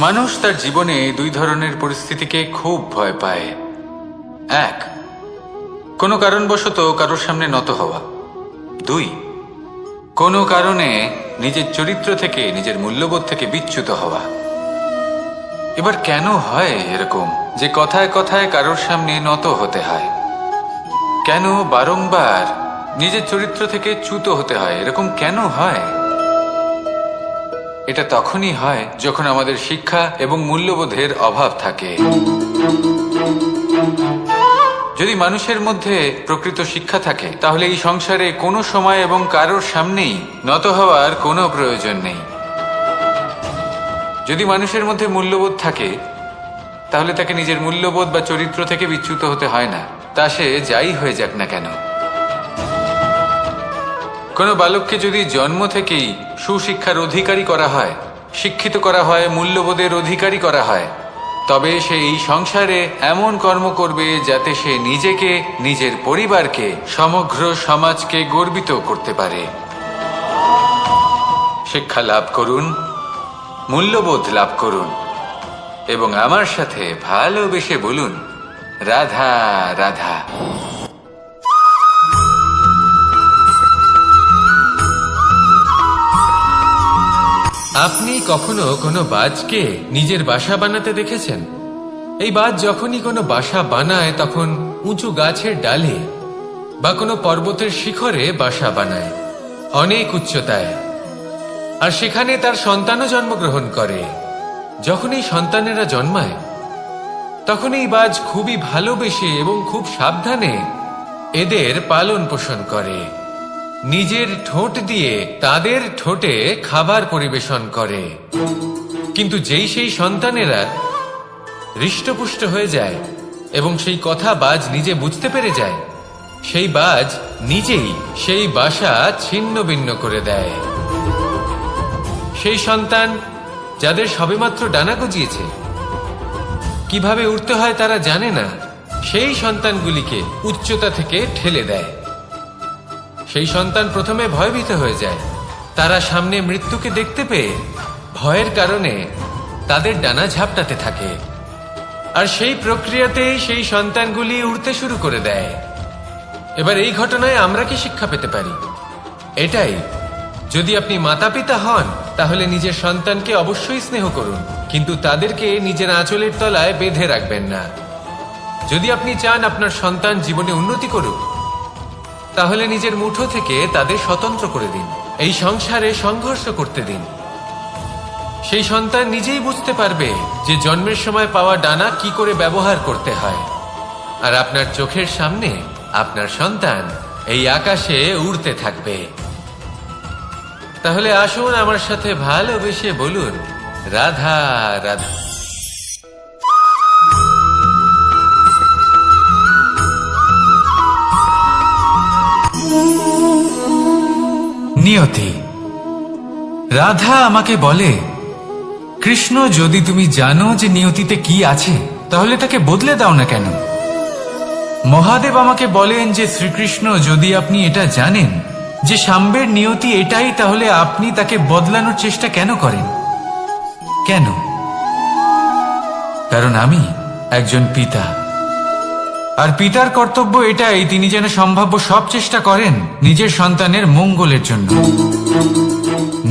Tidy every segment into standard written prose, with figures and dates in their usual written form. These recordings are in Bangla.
মানুষ তার জীবনে দুই ধরনের পরিস্থিতিকে খুব ভয় পায়। এক, কোনো কারণবশত কারোর সামনে নত হওয়া। দুই, কোনো কারণে নিজের চরিত্র থেকে, নিজের মূল্যবোধ থেকে বিচ্যুত হওয়া। এবার কেন হয় এরকম যে কথায় কথায় কারোর সামনে নত হতে হয়? কেন বারংবার নিজের চরিত্র থেকে চ্যুত হতে হয়? এরকম কেন হয়? এটা তখনই হয় যখন আমাদের শিক্ষা এবং মূল্যবোধের অভাব থাকে। যদি মানুষের মধ্যে প্রকৃত শিক্ষা থাকে, তাহলে এই সংসারে কোনো সময় এবং কারোর সামনেই নত হওয়ার কোনো প্রয়োজন নেই। যদি মানুষের মধ্যে মূল্যবোধ থাকে, তাহলে তাকে নিজের মূল্যবোধ বা চরিত্র থেকে বিচ্যুত হতে হয় না, তা সে যাই হয়ে যাক না কেন। কোনো বালককে যদি জন্ম থেকেই সুশিক্ষার অধিকারী করা হয়, শিক্ষিত করা হয়, মূল্যবোধের অধিকারী করা হয়, তবে সে এই সংসারে এমন কর্ম করবে যাতে সে নিজেকে, নিজের পরিবারকে, সমগ্র সমাজকে গর্বিত করতে পারে। শিক্ষা লাভ করুন, মূল্যবোধ লাভ করুন এবং আমার সাথে ভালোবেসে বলুন, রাধা রাধা। আপনি কখনো কোনো বাজকে নিজের বাসা বানাতে দেখেছেন? এই বাজ যখনই কোনো বাসা বানায় তখন উঁচু গাছের ডালে বা কোনো পর্বতের শিখরে বাসা বানায়, অনেক উচ্চতায়, আর সেখানে তার সন্তানও জন্মগ্রহণ করে। যখন এই সন্তানেরা জন্মায় তখন এই বাজ খুবই ভালোবেসে এবং খুব সাবধানে এদের পালন পোষণ করে। নিজের ঠোঁট দিয়ে তাদের ঠোঁটে খাবার পরিবেশন করে। কিন্তু যেই সেই সন্তানেরা হৃষ্টপুষ্ট হয়ে যায় এবং সেই কথা বাজ নিজে বুঝতে পেরে যায়, সেই বাজ নিজেই সেই বাসা ছিন্ন ভিন্ন করে দেয়। সেই সন্তান যাদের সবেমাত্র ডানা গজিয়েছে, কিভাবে উঠতে হয় তারা জানে না, সেই সন্তানগুলিকে উচ্চতা থেকে ঠেলে দেয়। সেই সন্তান প্রথমে ভয়ভীত হয়ে যায়। তারা সামনে মৃত্যুকে দেখতে পেয়ে ভয়ের কারণে তাদের ডানা ঝাপটাতে থাকে, আর সেই প্রক্রিয়াতেই সেই সন্তানগুলি উড়তে শুরু করে দেয়। এবার এই ঘটনায় আমরা কি শিক্ষা পেতে পারি? এটাই, যদি আপনি মাতা পিতা হন তাহলে নিজের সন্তানকে অবশ্যই স্নেহ করুন, কিন্তু তাদেরকে নিজের আঁচলের তলায় বেঁধে রাখবেন না। যদি আপনি চান আপনার সন্তান জীবনে উন্নতি করুক, তাহলে নিজের মুঠো থেকে তাদের স্বতন্ত্র করে দিন, এই সংসারে সংঘর্ষ করতে দিন। সেই সন্তান নিজেই বুঝতে পারবে যে জন্মের সময় পাওয়া ডানা কি করে ব্যবহার করতে হয়। আর আপনার চোখের সামনে আপনার সন্তান এই আকাশে উড়তে থাকবে। তাহলে আসুন আমার সাথে ভালোবেসে বলুন, রাধা রাধা। নিয়তি। রাধা আমাকে বলে, কৃষ্ণ, যদি তুমি জানো যে নিয়তিতে কি আছে, তাহলে তাকে বদলে দাও না কেন? মহাদেব আমাকে বলেন যে শ্রীকৃষ্ণ, যদি আপনি এটা জানেন যে সাম্বের নিয়তি এটাই, তাহলে আপনি তাকে বদলানোর চেষ্টা কেন করেন? কেন? কারণ আমি একজন পিতা, আর পিতার কর্তব্য এটাই, তিনি যেন সম্ভাব্য সব চেষ্টা করেন নিজের সন্তানের মঙ্গলের জন্য।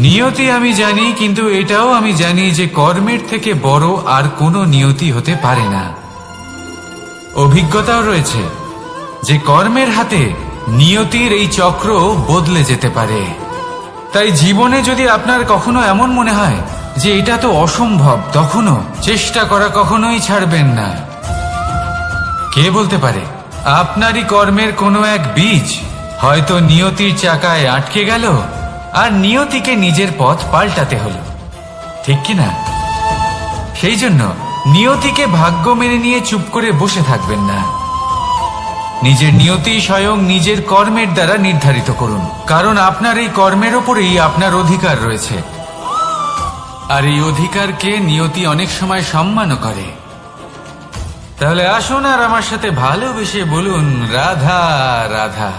নিয়তি আমি জানি, কিন্তু এটাও আমি জানি যে কর্মের থেকে বড় আর কোনো নিয়তি হতে পারে না। অভিজ্ঞতাও রয়েছে যে কর্মের হাতে নিয়তির এই চক্র বদলে যেতে পারে। তাই জীবনে যদি আপনার কখনো এমন মনে হয় যে এটা তো অসম্ভব, তখনও চেষ্টা করা কখনোই ছাড়বেন না। কে বলতে পারে আপনারই কর্মের কোনো এক বীজ হয়তো নিয়তির চাকায় আটকে গেল, আর নিয়তিকে নিজের পথ পাল্টাতে হলো, ঠিক কিনা? সেই জন্য নিয়তিকে ভাগ্য মেনে নিয়ে চুপ করে বসে থাকবেন না। নিজের নিয়তি স্বয়ং নিজের কর্মের দ্বারা নির্ধারিত করুন, কারণ আপনার এই কর্মের ওপরেই আপনার অধিকার রয়েছে, আর এই অধিকারকে নিয়তি অনেক সময় সম্মানও করে। তাহলে আসুন আর আমার সাথে ভালোবেসে বলুন, রাধা রাধা।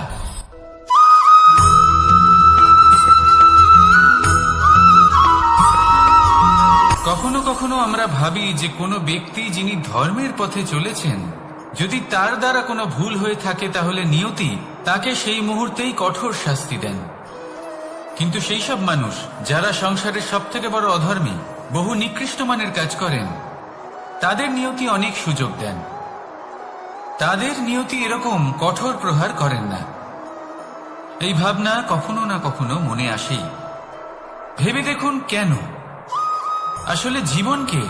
কখনো কখনো আমরা ভাবি যে কোনো ব্যক্তি যিনি ধর্মের পথে চলেছেন, যদি তার দ্বারা কোনো ভুল হয়ে থাকে তাহলে নিয়তি তাকে সেই মুহূর্তেই কঠোর শাস্তি দেন। কিন্তু সেই সব মানুষ যারা সংসারের সব থেকে বড় অধর্মী, বহু নিকৃষ্ট মানের কাজ করেন, তাদের নিয়তি অনেক সুযোগ দেন। তাদের নিয়তি এরকম কঠোর প্রহার করেন না। এই ভাবনা কখনো না কখনো মনে আসেই। ভেবে দেখুন কেন? আসলে জীবনকে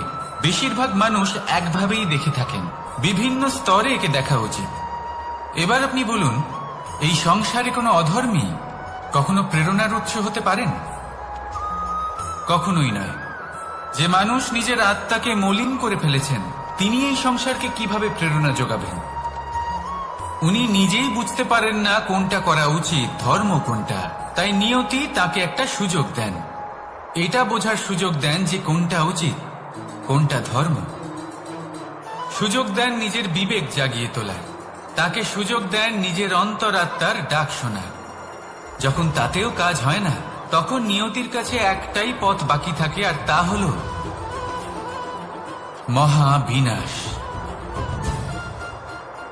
বেশিরভাগ মানুষ একভাবেই দেখে থাকেন, বিভিন্ন স্তরে একে দেখা উচিত। এবার আপনি বলুন, এই সংসারে কোনো অধর্মী কখনো প্রেরণার উৎস হতে পারেন? কখনোই নয়। যে মানুষ নিজের আত্মাকে মলিন করে ফেলেছেন, তিনি এই সংসারকে কিভাবে প্রেরণা যোগাবেন? উনি নিজেই বুঝতে পারেন না কোনটা করা উচিত, ধর্ম কোনটা। তাই নিয়তি তাকে একটা সুযোগ দেন, এটা বোঝার সুযোগ দেন যে কোনটা উচিত, কোনটা ধর্ম। সুযোগ দেন নিজের বিবেক জাগিয়ে তোলার, তাকে সুযোগ দেন নিজের অন্তরাত্মার ডাক শোনার। যখন তাতেও কাজ হয় না, তখন নিয়তির কাছে একটাই পথ বাকি থাকে, আর তা হল মহাবিনাশ।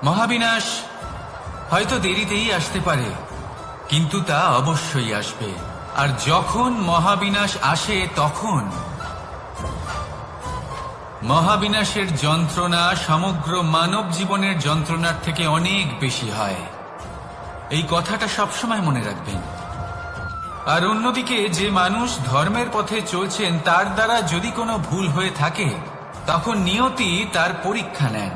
মহাবিনাশ হয়তো দেরিতেই আসতে পারে, কিন্তু তা অবশ্যই আসবে। আর যখন মহাবিনাশ আসে, তখন মহাবিনাশের যন্ত্রণা সমগ্র মানব জীবনের যন্ত্রণার থেকে অনেক বেশি হয়। এই কথাটা সবসময় মনে রাখবেন। আর অন্যদিকে যে মানুষ ধর্মের পথে চলছেন, তার দ্বারা যদি কোনো ভুল হয়ে থাকে, তখন নিয়তি তার পরীক্ষা নেন।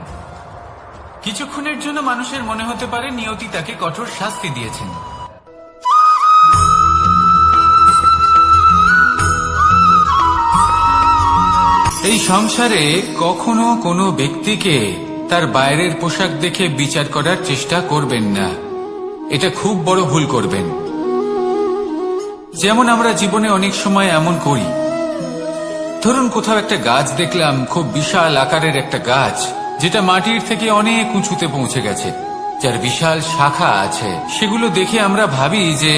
কিছুক্ষণের জন্য মানুষের মনে হতে পারে নিয়তি তাকে কঠোর শাস্তি দিয়েছেন। এই সংসারে কখনো কোনো ব্যক্তিকে তার বাইরের পোশাক দেখে বিচার করার চেষ্টা করবেন না। এটা খুব বড় ভুল করবেন। যেমন আমরা জীবনে অনেক সময় এমন করি। ধরুন কোথাও একটা গাছ দেখলাম, খুব বিশাল আকারের একটা গাছ, যেটা মাটির থেকে অনেক উঁচুতে পৌঁছে গেছে, যার বিশাল শাখা আছে। সেগুলো দেখে আমরা ভাবি যে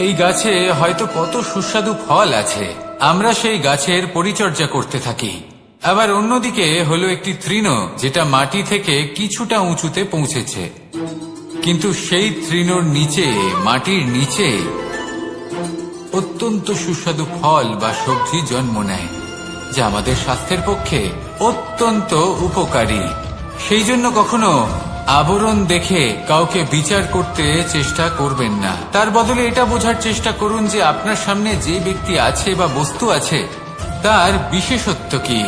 এই গাছে হয়তো কত সুস্বাদু ফল আছে। আমরা সেই গাছের পরিচর্যা করতে থাকি। আবার অন্যদিকে হলো একটি তৃণ, যেটা মাটি থেকে কিছুটা উঁচুতে পৌঁছেছে, কিন্তু সেই তৃণর নিচে, মাটির নিচে অত্যন্ত সুস্বাদু ফল বা সবজি জন্ম নেয়, যা আমাদের স্বাস্থ্যের পক্ষে অত্যন্ত উপকারী। সেই জন্য কখনো আবরণ দেখে কাউকে বিচার করতে চেষ্টা করবেন না। তার বদলে এটা বোঝার চেষ্টা করুন যে আপনার সামনে যে ব্যক্তি আছে বা বস্তু আছে, তার বিশেষত্ব কি।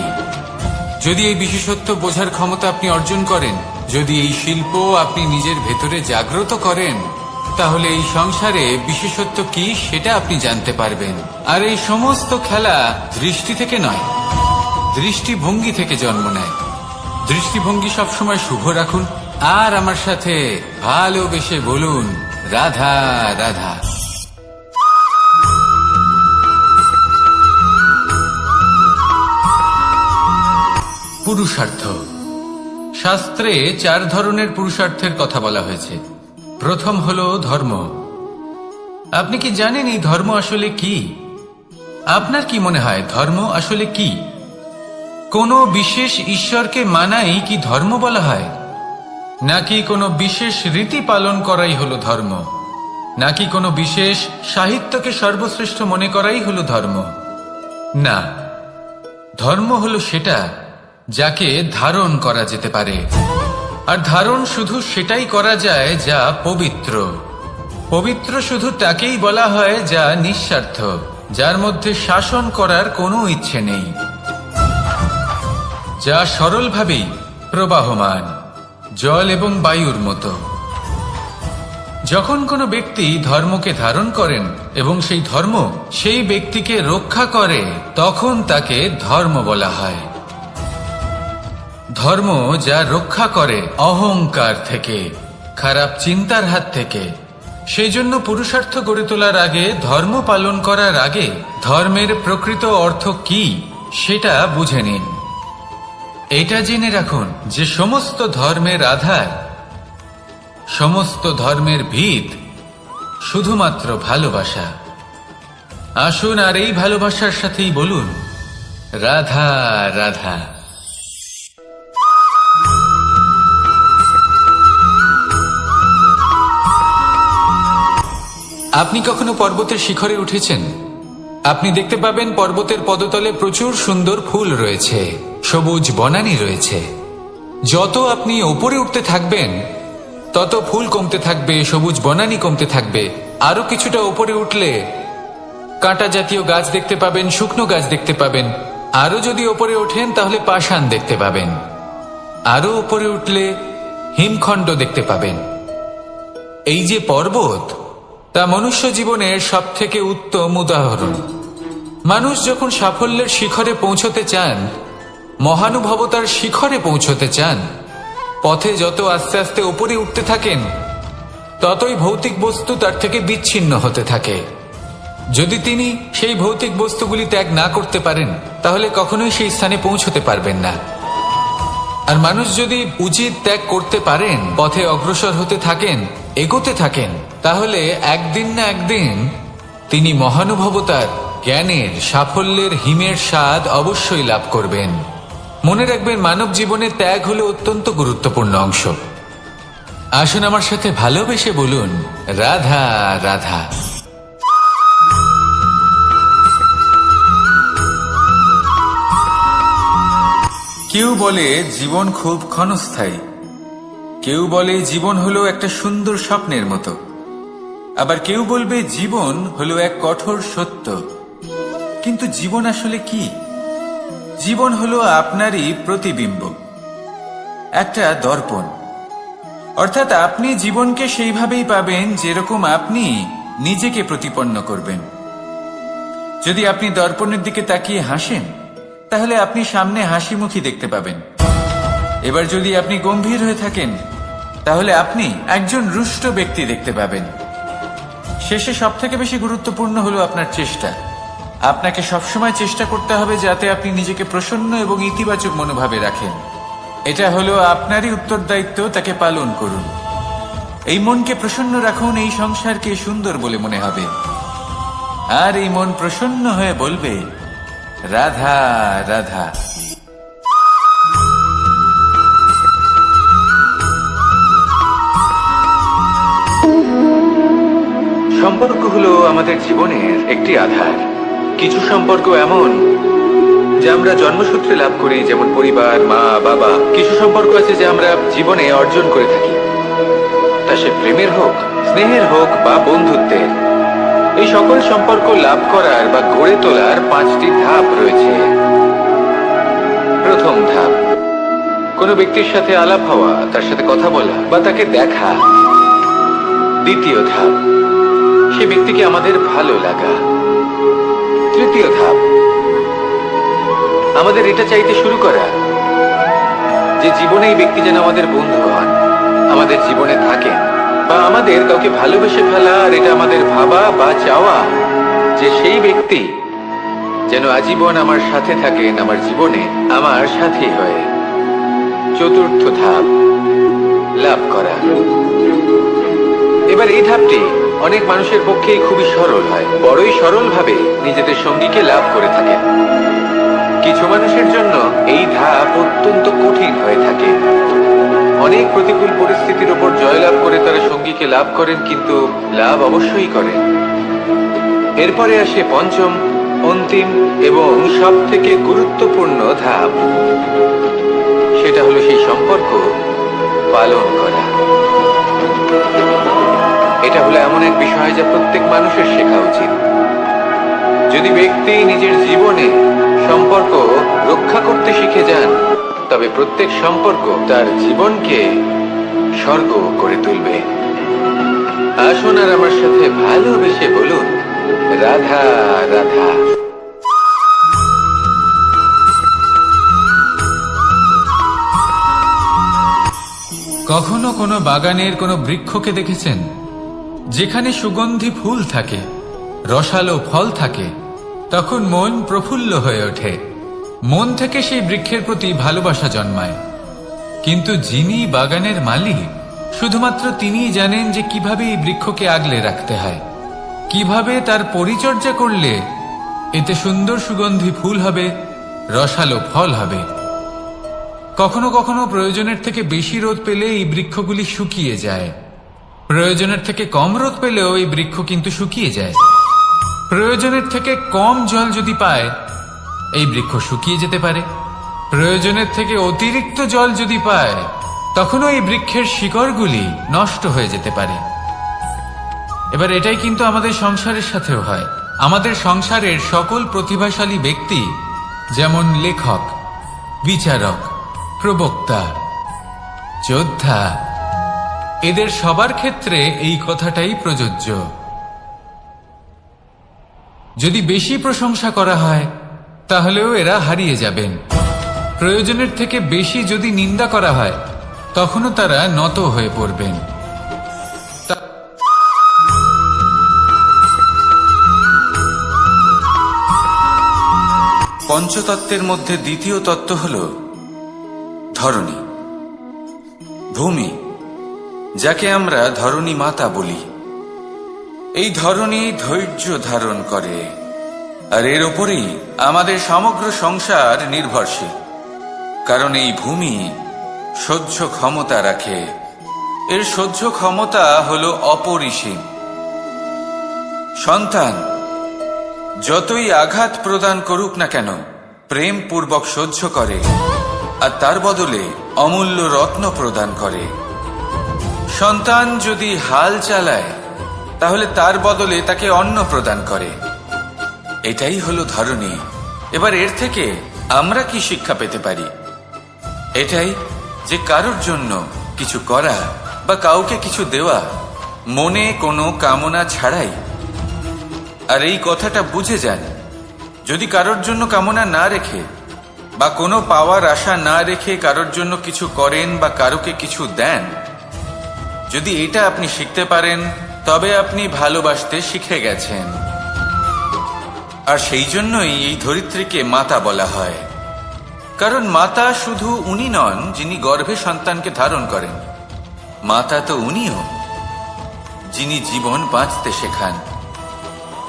যদি এই বিশেষত্ব বোঝার ক্ষমতা আপনি অর্জন করেন, যদি এই শিল্প আপনি নিজের ভেতরে জাগ্রত করেন, তাহলে এই সংসারে বিশেষত্ব কি সেটা আপনি জানতে পারবেন। আর এই সমস্ত খেলা দৃষ্টি থেকে নয়, দৃষ্টিভঙ্গি থেকে জন্ম নেয়। দৃষ্টিভঙ্গি সবসময় শুভ রাখুন, আর আমার সাথে ভালোবেসে বলুন, রাধা রাধা। পুরুষার্থ। শাস্ত্রে 4 ধরনের পুরুষার্থের কথা বলা হয়েছে। প্রথম হলো ধর্ম। আপনি কি জানেন এই ধর্ম আসলে কি? আপনার কি মনে হয় ধর্ম আসলে কি? কোনো বিশেষ ঈশ্বরকে মানাই কি ধর্ম বলা হয়? নাকি কোনো বিশেষ রীতি পালন করাই হলো ধর্ম? নাকি কোনো বিশেষ সাহিত্যকে সর্বশ্রেষ্ঠ মনে করাই হলো ধর্ম? না, ধর্ম হলো সেটা যাকে ধারণ করা যেতে পারে। আর ধারণ শুধু সেটাই করা যায় যা পবিত্র। পবিত্র শুধু তাকেই বলা হয় যা নিঃস্বার্থ, যার মধ্যে শাসন করার কোনো ইচ্ছে নেই, যা সরলভাবেই প্রবাহমান, জল এবং বায়ুর মতো। যখন কোনো ব্যক্তি ধর্মকে ধারণ করেন এবং সেই ধর্ম সেই ব্যক্তিকে রক্ষা করে, তখন তাকে ধর্ম বলা হয়। ধর্ম যা রক্ষা করে অহংকার থেকে, খারাপ চিন্তার হাত থেকে। সেই জন্য পুরুষার্থ গড়ে তোলার আগে, ধর্ম পালন করার আগে, ধর্মের প্রকৃত অর্থ কি সেটা বুঝে নিন। এটা জেনে রাখুন যে সমস্ত ধর্মের আধার, সমস্ত ধর্মের ভিত শুধুমাত্র ভালোবাসা। আসুন আর এই ভালোবাসার সাথেই বলুন, রাধা রাধা। আপনি কখনো পর্বতের শিখরে উঠেছেন? আপনি দেখতে পাবেন পর্বতের পদতলে প্রচুর সুন্দর ফুল রয়েছে, সবুজ বনানী রয়েছে। যত আপনি ওপরে উঠতে থাকবেন তত ফুল কমতে থাকবে, সবুজ বনানী কমতে থাকবে। আরো কিছুটা ওপরে উঠলে কাঁটা জাতীয় গাছ দেখতে পাবেন, শুকনো গাছ দেখতে পাবেন। আরো যদি ওপরে ওঠেন তাহলে পাষাণ দেখতে পাবেন। আরো ওপরে উঠলে হিমখণ্ড দেখতে পাবেন। এই যে পর্বত, তা মনুষ্য জীবনের সব থেকে উত্তম উদাহরণ। মানুষ যখন সাফল্যের শিখরে পৌঁছতে চান, মহানুভবতার শিখরে পৌঁছতে চান, পথে যত আস্তে আস্তে উপরে উঠতে থাকেন ততই ভৌতিক বস্তু তার থেকে বিচ্ছিন্ন হতে থাকে। যদি তিনি সেই ভৌতিক বস্তুগুলি ত্যাগ না করতে পারেন তাহলে কখনোই সেই স্থানে পৌঁছতে পারবেন না। আর মানুষ যদি উচিত ত্যাগ করতে পারেন, পথে অগ্রসর হতে থাকেন, এগোতে থাকেন, তাহলে একদিন না একদিন তিনি মহানুভবতার, জ্ঞানের, সাফল্যের হিমের স্বাদ অবশ্যই লাভ করবেন। মনে রাখবেন, মানব জীবনে ত্যাগ হলো অত্যন্ত গুরুত্বপূর্ণ অংশ। আসুন আমার সাথে ভালোবেসে বলুন, রাধা রাধা। কেউ বলে জীবন খুব ক্ষণস্থায়ী, কেউ বলে জীবন হলো একটা সুন্দর স্বপ্নের মতো, আবার কেউ বলবে জীবন হলো এক কঠোর সত্য। কিন্তু জীবন আসলে কি? জীবন হলো আপনারই প্রতিবিম্ব, একটা দর্পণ। অর্থাৎ আপনি জীবনকে সেইভাবেই পাবেন যেরকম আপনি নিজেকে প্রতিপন্ন করবেন। যদি আপনি দর্পণের দিকে তাকিয়ে হাসেন তাহলে আপনি সামনে হাসি মুখী দেখতে পাবেন। এবার যদি আপনি গম্ভীর হয়ে থাকেন তাহলে আপনি একজন রুষ্ট ব্যক্তি দেখতে পাবেন। শেষে সবথেকে বেশি গুরুত্বপূর্ণ হলো আপনার চেষ্টা। আপনাকে সবসময় চেষ্টা করতে হবে যাতে আপনি নিজেকে প্রসন্ন এবং ইতিবাচক মনোভাবে রাখেন। এটা হলো আপনারই উত্তরদায়িত্ব, তাকে পালন করুন। এই মনকে প্রসন্ন রাখুন, এই সংসারকে সুন্দর বলে মনে হবে। আর এই মন প্রসন্ন হয়ে বলবে, রাধা রাধা। সম্পর্ক হলো আমাদের জীবনের একটি আধার। কিছু সম্পর্ক এমন যা আমরা জন্মসূত্রে লাভ করি, যেমন পরিবার, মা, বাবা। কিছু সম্পর্ক আছে যা আমরা জীবনে অর্জন করে থাকি, তা সে প্রেমের হোক, স্নেহের হোক বা বন্ধুত্বের। এই সকল সম্পর্ক লাভ করার বা গড়ে তোলার 5টি ধাপ রয়েছে। প্রথম ধাপ, কোনো ব্যক্তির সাথে আলাপ হওয়া, তার সাথে কথা বলা বা তাকে দেখা। দ্বিতীয় ধাপ, সে ব্যক্তিকে আমাদের ভালো লাগা। তৃতীয় ধাপ, আমাদের এটা চাইতে শুরু করা যে জীবনে এই ব্যক্তি যেন আমাদের বন্ধু হন, আমাদের জীবনে থাকেন, বা আমাদের কাউকে ভালোবেসে ফেলা। আর এটা আমাদের ভাবা বা চাওয়া যে সেই ব্যক্তি যেন আজীবন আমার সাথে থাকেন, আমার জীবনে আমার সাথী হয়ে। চতুর্থ ধাপ, লাভ করা। এবার এই ধাপটি অনেক মানুষের পক্ষেই খুবই সরল হয়, বড়ই সরলভাবে নিজেদের সঙ্গীকে লাভ করে থাকেন। কিছু মানুষের জন্য এই ধাপ অত্যন্ত কঠিন হয়ে থাকে। অনেক প্রতিকূল পরিস্থিতির উপর জয়লাভ করে তারা সঙ্গীকে লাভ করেন, কিন্তু লাভ অবশ্যই করেন। এরপরে আসে পঞ্চম, অন্তিম এবং সব থেকে গুরুত্বপূর্ণ ধাপ। সেটা হলো সেই সম্পর্ক পালন করা। এটা হলো এমন এক বিষয় যা প্রত্যেক মানুষের শেখা উচিত। যদি ব্যক্তি নিজের জীবনে সম্পর্ক রক্ষা করতে শিখে যান, তবে প্রত্যেক সম্পর্ক তার জীবনকে স্বর্গ করে তুলবে। আসুন আর আমার সাথে ভালোবেসে বলুন, রাধা রাধা। কখনো কোনো বাগানের কোনো বৃক্ষকে দেখেছেন যেখানে সুগন্ধি ফুল থাকে, রসালো ফল থাকে? তখন মন প্রফুল্ল হয়ে ওঠে, মন থেকে সেই বৃক্ষের প্রতি ভালোবাসা জন্মায়। কিন্তু যিনি বাগানের মালিক, শুধুমাত্র তিনিই জানেন যে কিভাবে এই বৃক্ষকে আগলে রাখতে হয়, কিভাবে তার পরিচর্যা করলে এতে সুন্দর সুগন্ধি ফুল হবে, রসালো ফল হবে। কখনো কখনো প্রয়োজনের থেকে বেশি রোদ পেলে এই বৃক্ষগুলি শুকিয়ে যায়, প্রয়োজনের থেকে কম রোদ পেলেও এই বৃক্ষ কিন্তু শুকিয়ে যায়। প্রয়োজনের থেকে কম জল যদি পায় এই বৃক্ষ শুকিয়ে যেতে পারে, প্রয়োজনের থেকে অতিরিক্ত জল যদি পায় তখনও এই বৃক্ষের শিকড়গুলি নষ্ট হয়ে যেতে পারে। এবার এটাই কিন্তু আমাদের সংসারের সাথেও হয়। আমাদের সংসারের সকল প্রতিভাশালী ব্যক্তি, যেমন লেখক, বিচারক, প্রবক্তা, যোদ্ধা, এদের সবার ক্ষেত্রে এই কথাটাই প্রযোজ্য। যদি বেশি প্রশংসা করা হয় তাহলেও এরা হারিয়ে যাবেন। প্রয়োজনের থেকে বেশি যদি নিন্দা করা হয় তখনও তারা নত হয়ে পড়বেন। পঞ্চতত্ত্বের মধ্যে দ্বিতীয় তত্ত্ব হল ধরণী, ভূমি, যাকে আমরা ধরণী মাতা বলি। এই ধরণী ধৈর্য ধারণ করে, আর এর উপরেই আমাদের সমগ্র সংসার নির্ভরশীল। কারণ এই ভূমি সহ্য ক্ষমতা রাখে, এর সহ্য ক্ষমতা হল অপরিসীম। সন্তান যতই আঘাত প্রদান করুক না কেন প্রেম পূর্বক সহ্য করে, আর তার বদলে অমূল্য রত্ন প্রদান করে। সন্তান যদি হাল চালায় তাহলে তার বদলে তাকে অন্ন প্রদান করে। এটাই হলো ধরণী। এবার এর থেকে আমরা কি শিক্ষা পেতে পারি? এটাই যে কারোর জন্য কিছু করা বা কাউকে কিছু দেওয়া মনে কোনো কামনা ছাড়াই। আর এই কথাটা বুঝে যান, যদি কারোর জন্য কামনা না রেখে বা কোনো পাওয়ার আশা না রেখে কারোর জন্য কিছু করেন বা কারোকে কিছু দেন, যদি এটা আপনি শিখতে পারেন তবে আপনি ভালোবাসতে শিখে গেছেন। আর সেই জন্যই এই ধরিত্রীকে মাতা বলা হয়। কারণ মাতা শুধু উনি নন যিনি গর্ভে সন্তানকে ধারণ করেন, মাতা তো উনিও যিনি জীবন বাঁচতে শেখান,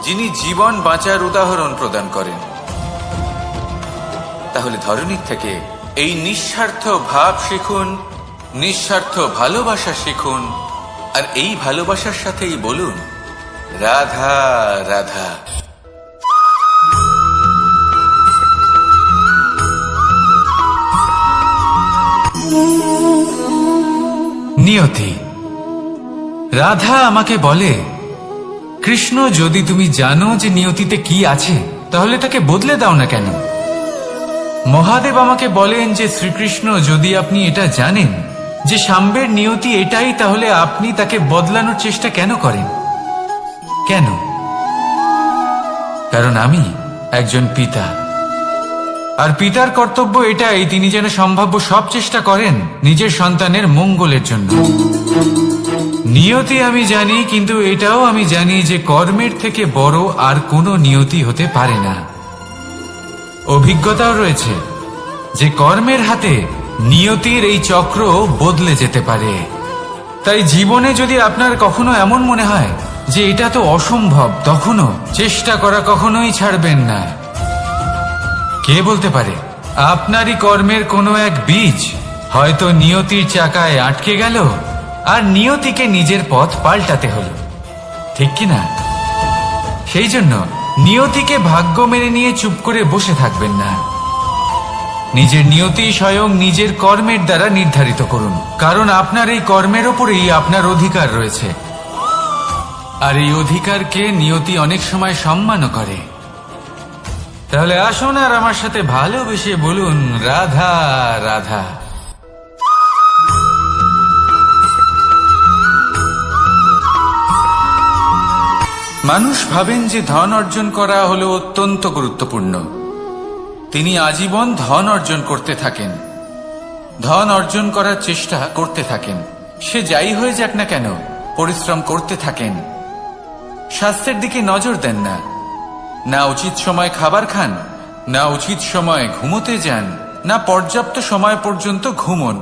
যিনি জীবন বাঁচার উদাহরণ প্রদান করেন। তাহলে ধরণীর থেকে এই নিঃস্বার্থ ভাব শিখুন, নিঃস্বার্থ ভালোবাসা শিখুন, আর এই ভালোবাসার সাথেই বলুন রাধা রাধা। নিয়তি। রাধা আমাকে বলে, কৃষ্ণ, যদি তুমি জানো যে নিয়তিতে কি আছে তাহলে তাকে বদলে দাও না কেন? মহাদেব আমাকে বলেন যে শ্রীকৃষ্ণ, যদি আপনি এটা জানেন যে সাম্বের নিয়তি এটাই, তাহলে আপনি তাকে বদলানোর চেষ্টা কেন করেন? কেন? কারণ আমি একজন পিতা, আর পিতার কর্তব্য এটাই তিনি যেন সম্ভাব্য সব চেষ্টা করেন নিজের সন্তানের মঙ্গলের জন্য। নিয়তি আমি জানি, কিন্তু এটাও আমি জানি যে কর্মের থেকে বড় আর কোনো নিয়তি হতে পারে না। অভিজ্ঞতাও রয়েছে যে কর্মের হাতে নিয়তির এই চক্র বদলে যেতে পারে। তাই জীবনে যদি আপনার কখনো এমন মনে হয় যে এটা তো অসম্ভব, তখনও চেষ্টা করা কখনোই ছাড়বেন না। কে বলতে পারে আপনারই কর্মের কোনো এক বীজ হয়তো নিয়তির চাকায় আটকে গেল আর নিয়তিকে নিজের পথ পাল্টাতে হলো, ঠিক কিনা? সেই জন্য নিয়তিকে ভাগ্য মেনে নিয়ে চুপ করে বসে থাকবেন না। নিজের নিয়তি স্বয়ং নিজের কর্মের দ্বারা নির্ধারিত করুন, কারণ আপনার এই কর্মের ওপরেই আপনার অধিকার রয়েছে। আর এই অধিকারকে নিয়তি অনেক সময় সম্মানও করে। তাহলে আসুন আর আমার সাথে ভালোবেসে বলুন রাধা রাধা। মানুষ ভাবেন যে ধন অর্জন করা হলো অত্যন্ত গুরুত্বপূর্ণ। তিনি আজীবন ধন অর্জন করতে থাকেন, ধন অর্জন করার চেষ্টা করতে থাকেন। সে যাই হয়ে যাক না কেন পরিশ্রম করতে থাকেন। স্বাস্থ্যের দিকে নজর দেন না, না উচিত সময় খাবার খান, না উচিত সময় ঘুমোতে যান, না পর্যাপ্ত সময় পর্যন্ত ঘুমন,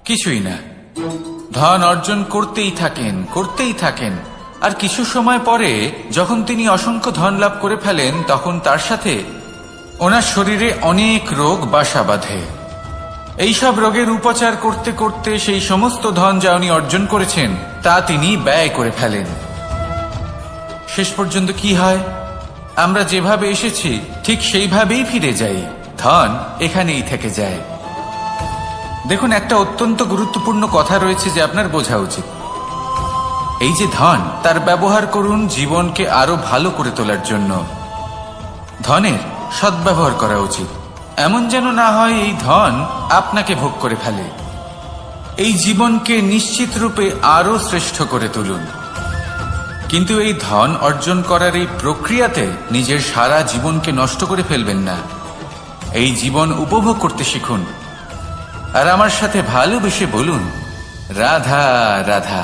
কিছুই না। ধন অর্জন করতেই থাকেন, করতেই থাকেন। আর কিছু সময় পরে যখন তিনি অসংখ্য ধন লাভ করে ফেলেন, তখন তার সাথে ওনার শরীরে অনেক রোগ বাসা বাঁধে। এইসব রোগের উপচার করতে করতে সেই সমস্ত ধন যা উনি অর্জন করেছেন তা তিনি ব্যয় করে ফেলেন। শেষ পর্যন্ত কি হয়? আমরা যেভাবে এসেছি ঠিক সেইভাবেই ফিরে যাই, ধন এখানেই থেকে যায়। দেখুন, একটা অত্যন্ত গুরুত্বপূর্ণ কথা রয়েছে যে আপনার বোঝা উচিত। এই যে ধন, তার ব্যবহার করুন জীবনকে আরো ভালো করে তোলার জন্য। ধনের সদ্ব্যবহার করা উচিত, এমন যেন না হয় এই ধন আপনাকে ভোগ করে ফেলে। এই জীবনকে নিশ্চিত রূপে আরো শ্রেষ্ঠ করে তুলুন। কিন্তু এই ধন অর্জন করার এই প্রক্রিয়াতে নিজের সারা জীবনকে নষ্ট করে ফেলবেন না। এই জীবন উপভোগ করতে শিখুন, আর আমার সাথে ভালোবেসে বলুন, রাধা রাধা।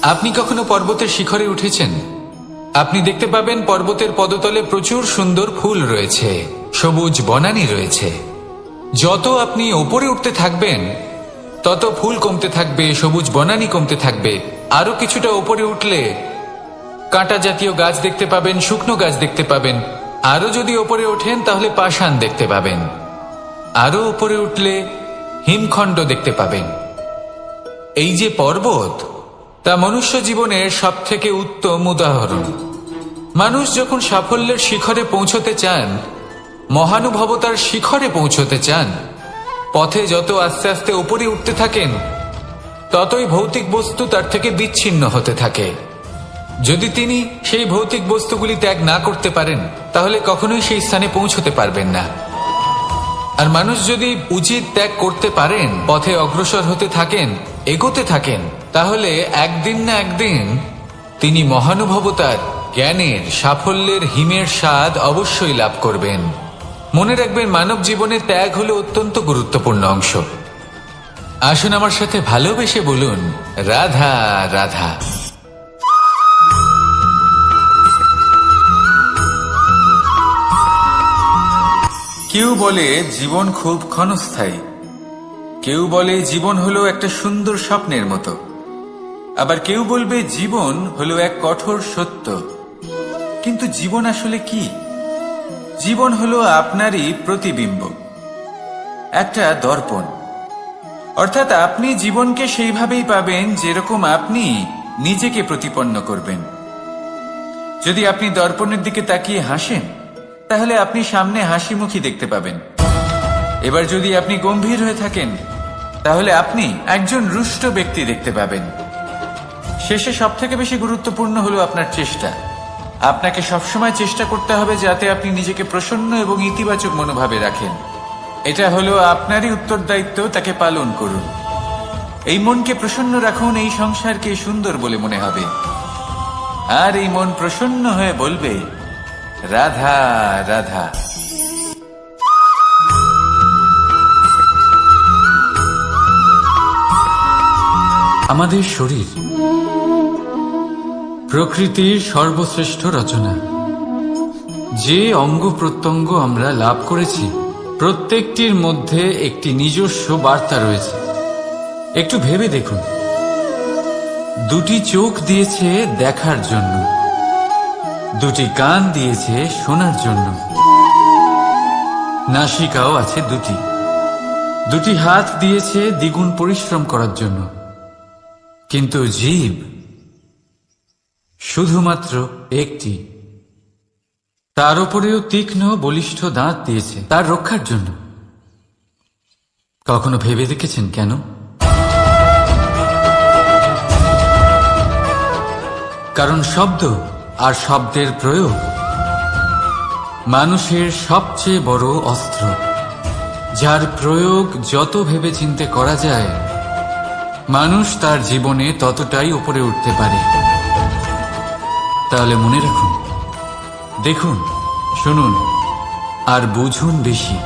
আপনি কখনো পর্বতের শিখরে উঠেছেন? আপনি দেখতে পাবেন পর্বতের পদতলে প্রচুর সুন্দর ফুল রয়েছে, সবুজ বনানী রয়েছে। যত আপনি ওপরে উঠতে থাকবেন তত ফুল কমতে থাকবে, সবুজ বনানী কমতে থাকবে। আরো কিছুটা ওপরে উঠলে কাঁটা জাতীয় গাছ দেখতে পাবেন, শুকনো গাছ দেখতে পাবেন। আরো যদি ওপরে ওঠেন তাহলে পাষাণ দেখতে পাবেন। আরো উপরে উঠলে হিমখণ্ড দেখতে পাবেন। এই যে পর্বত, তা মনুষ্য জীবনের সবথেকে উত্তম উদাহরণ। মানুষ যখন সাফল্যের শিখরে পৌঁছতে চান, মহানুভবতার শিখরে পৌঁছতে চান, পথে যত আস্তে আস্তে উপরে উঠতে থাকেন ততই ভৌতিক বস্তু তার থেকে বিচ্ছিন্ন হতে থাকে। যদি তিনি সেই ভৌতিক বস্তুগুলি ত্যাগ না করতে পারেন তাহলে কখনোই সেই স্থানে পৌঁছতে পারবেন না। আর মানুষ যদি উচিত ত্যাগ করতে পারেন, পথে অগ্রসর হতে থাকেন, এগোতে থাকেন, তাহলে একদিন না একদিন তিনি মহানুভবতার, জ্ঞানের, সাফল্যের হিমের স্বাদ অবশ্যই লাভ করবেন। মনে রাখবেন, মানব জীবনে ত্যাগ হলো অত্যন্ত গুরুত্বপূর্ণ অংশ। আসুন আমার সাথে ভালোবেসে বলুন, রাধা রাধা। কেউ বলে জীবন খুব ক্ষণস্থায়ী, কেউ বলে জীবন হলো একটা সুন্দর স্বপ্নের মতো, আবার কেউ বলবে জীবন হলো এক কঠোর সত্য। কিন্তু জীবন আসলে কি? জীবন হলো আপনারই প্রতিবিম্ব, একটা দর্পণ। অর্থাৎ আপনি জীবনকে সেইভাবেই পাবেন যেরকম আপনি নিজেকে প্রতিপন্ন করবেন। যদি আপনি দর্পণের দিকে তাকিয়ে হাসেন তাহলে আপনি সামনে হাসি মুখী দেখতে পাবেন। এবার যদি আপনি গম্ভীর হয়ে থাকেন তাহলে আপনি একজন রুষ্ট ব্যক্তি দেখতে পাবেন। শেষে সবথেকে বেশি গুরুত্বপূর্ণ হলো আপনার চেষ্টা। আপনাকে সবসময় চেষ্টা করতে হবে যাতে আপনি নিজেকে প্রসন্ন এবং ইতিবাচক মনোভাবে রাখেন। এটা হলো আপনারই উত্তরদায়িত্ব, তাকে পালন করুন। এই মনকে প্রসন্ন রাখুন, এই সংসারকে সুন্দর বলে মনে হবে। আর এই মন প্রসন্ন হয়ে বলবে, রাধা রাধা। আমাদের শরীর প্রকৃতির সর্বশ্রেষ্ঠ রচনা। যে অঙ্গ প্রত্যঙ্গ আমরা লাভ করেছি প্রত্যেকটির মধ্যে একটি নিজস্ব বার্তা রয়েছে। একটু ভেবে দেখুন, দুটি চোখ দিয়েছে দেখার জন্য, দুটি কান দিয়েছে শোনার জন্য, নাসিকাও আছে দুটি, দুটি হাত দিয়েছে দ্বিগুণ পরিশ্রম করার জন্য। কিন্তু জীব শুধুমাত্র একটি, তার উপরেও তীক্ষ্ণ বলিষ্ঠ দাঁত দিয়েছে তার রক্ষার জন্য। কখনো ভেবে দেখেছেন কেন? কারণ শব্দ আর শব্দের প্রয়োগ মানুষের সবচেয়ে বড় অস্ত্র, যার প্রয়োগ যত ভেবেচিন্তে করা যায় মানুষ তার জীবনে ততটাই উপরে উঠতে পারে। তাহলে মনে রাখুন, দেখুন, শুনুন আর বুঝুন বেশি,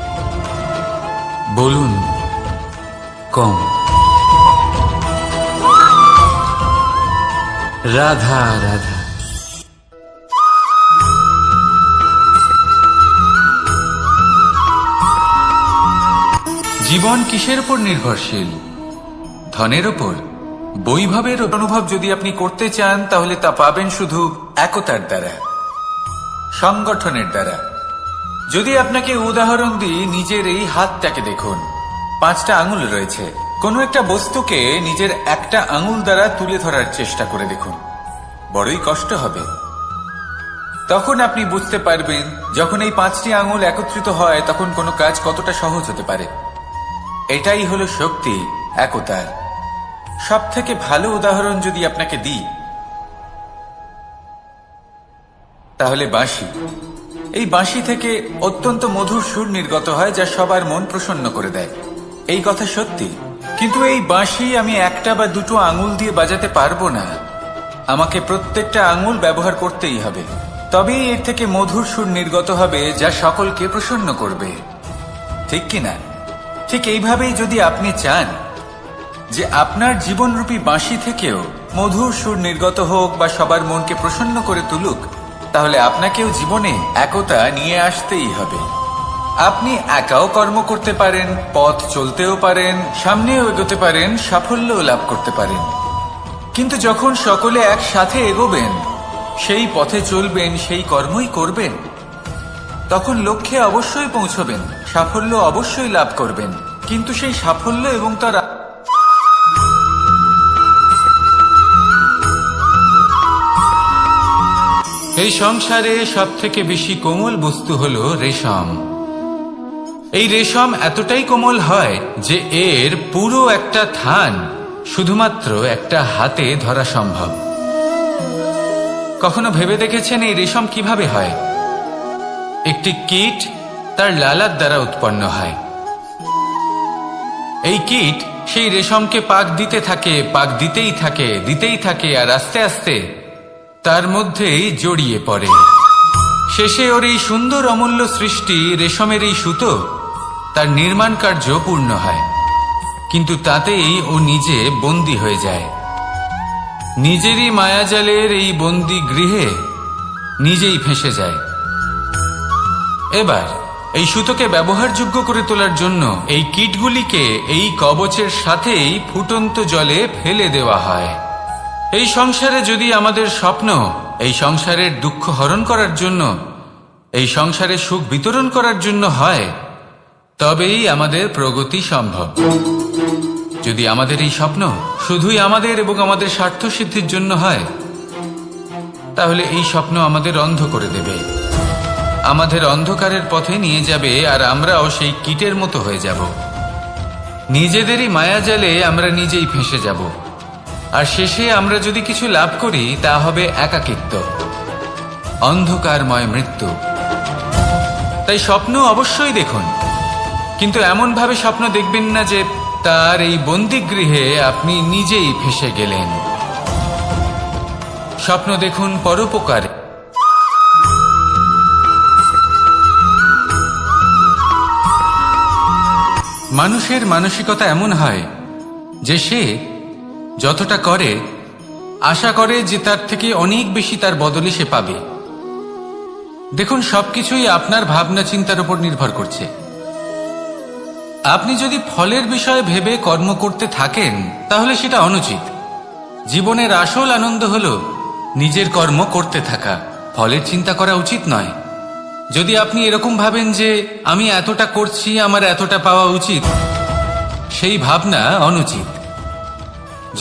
বলুন কম। রাধা রাধা। জীবন কিসের উপর নির্ভরশীল? ধনের উপর? বৈভবের অনুভব যদি আপনি করতে চান তাহলে তা পাবেন শুধু একতার দ্বারা, সংগঠনের দ্বারা। যদি আপনাকে উদাহরণ দিই, নিজের এই হাতটাকে দেখুন, 5টা আঙুল রয়েছে। কোনো একটা বস্তুকে নিজের একটা আঙুল দ্বারা তুলে ধরার চেষ্টা করে দেখুন, বড়ই কষ্ট হবে। তখন আপনি বুঝতে পারবেন যখন এই 5টি আঙুল একত্রিত হয় তখন কোনো কাজ কতটা সহজ হতে পারে। এটাই হলো শক্তি একতার। সব থেকে ভালো উদাহরণ যদি আপনাকে দিই তাহলে বাঁশি। এই বাঁশি থেকে অত্যন্ত মধুর সুর নির্গত হয় যা সবার মন প্রসন্ন করে দেয়। এই কথা সত্যি, কিন্তু এই বাঁশি আমি একটা বা দুটো আঙুল দিয়ে বাজাতে পারবো না। আমাকে প্রত্যেকটা আঙুল ব্যবহার করতেই হবে, তবেই এর থেকে মধুর সুর নির্গত হবে যা সকলকে প্রসন্ন করবে, ঠিক কিনা? ঠিক এইভাবেই যদি আপনি চান যে আপনার জীবনরূপী বাঁশি থেকেও মধুর সুর নির্গত হোক বা সবার মনকে প্রসন্ন করে তুলুক, তাহলে আপনাকেও জীবনে একতা নিয়ে আসতেই হবে। আপনি একাও কর্ম করতে পারেন, পথ চলতেও পারেন, সামনেও এগোতে পারেন, সাফল্যও লাভ করতে পারেন। কিন্তু যখন সকলে একসাথে এগোবেন, সেই পথে চলবেন, সেই কর্মই করবেন, তখন লক্ষ্যে অবশ্যই পৌঁছবেন, সাফল্য অবশ্যই লাভ করবেন। কিন্তু সেই সাফল্য এবং তার এই সংসারে সব থেকে বেশি কোমল বস্তু হলো রেশম। এই রেশম এতটাই কোমল হয় যে এর পুরো একটা থান শুধুমাত্র একটা হাতে ধরা সম্ভব। কখনো ভেবে দেখেছেন এই রেশম কিভাবে হয়? একটি কীট তার লালার দ্বারা উৎপন্ন হয়। এই কীট সেই রেশমকে পাক দিতে থাকে, পাক দিতেই থাকে, দিতেই থাকে, আর আস্তে আস্তে তার মধ্যেই জড়িয়ে পড়ে। শেষে ওর এই সুন্দর অমূল্য সৃষ্টি রেশমের এই সুতো তার নির্মাণ কার্য পূর্ণ হয়, কিন্তু তাতেই ও নিজে বন্দী হয়ে যায়। নিজেরই মায়াজালের এই বন্দী গৃহে নিজেই ফেঁসে যায়। এবার এই সুতোকে ব্যবহারযোগ্য করে তোলার জন্য এই কীটগুলিকে এই কবচের সাথেই ফুটন্ত জলে ফেলে দেওয়া হয়। এই সংসারে যদি আমাদের স্বপ্ন এই সংসারের দুঃখ হরণ করার জন্য, এই সংসারে সুখ বিতরণ করার জন্য হয়, তবেই আমাদের প্রগতি সম্ভব। যদি আমাদের এই স্বপ্ন শুধুই আমাদের এবং আমাদের স্বার্থ সিদ্ধির জন্য হয়, তাহলে এই স্বপ্ন আমাদের অন্ধ করে দেবে, আমাদের অন্ধকারের পথে নিয়ে যাবে, আর আমরাও সেই কীটের মতো হয়ে যাব। নিজেদেরই মায়াজালে আমরা নিজেই ফেঁসে যাব, আর শেষে আমরা যদি কিছু লাভ করি তা হবে একাকিত্ব, অন্ধকারময় মৃত্যু। তাই স্বপ্ন অবশ্যই দেখুন, কিন্তু এমন ভাবে স্বপ্ন দেখবেন না যে তার এই বন্দিগৃহে আপনি নিজেই ফেঁসে গেলেন। স্বপ্ন দেখুন পরোপকার। মানুষের মানসিকতা এমন হয় যে সে যতটা করে আশা করে যে তার থেকে অনেক বেশি তার বদলে সে পাবে। দেখুন, সবকিছুই আপনার ভাবনা চিন্তার উপর নির্ভর করছে। আপনি যদি ফলের বিষয়ে ভেবে কর্ম করতে থাকেন তাহলে সেটা অনুচিত। জীবনের আসল আনন্দ হলো নিজের কর্ম করতে থাকা, ফলের চিন্তা করা উচিত নয়। যদি আপনি এরকম ভাবেন যে আমি এতটা করছি, আমার এতটা পাওয়া উচিত, সেই ভাবনা অনুচিত।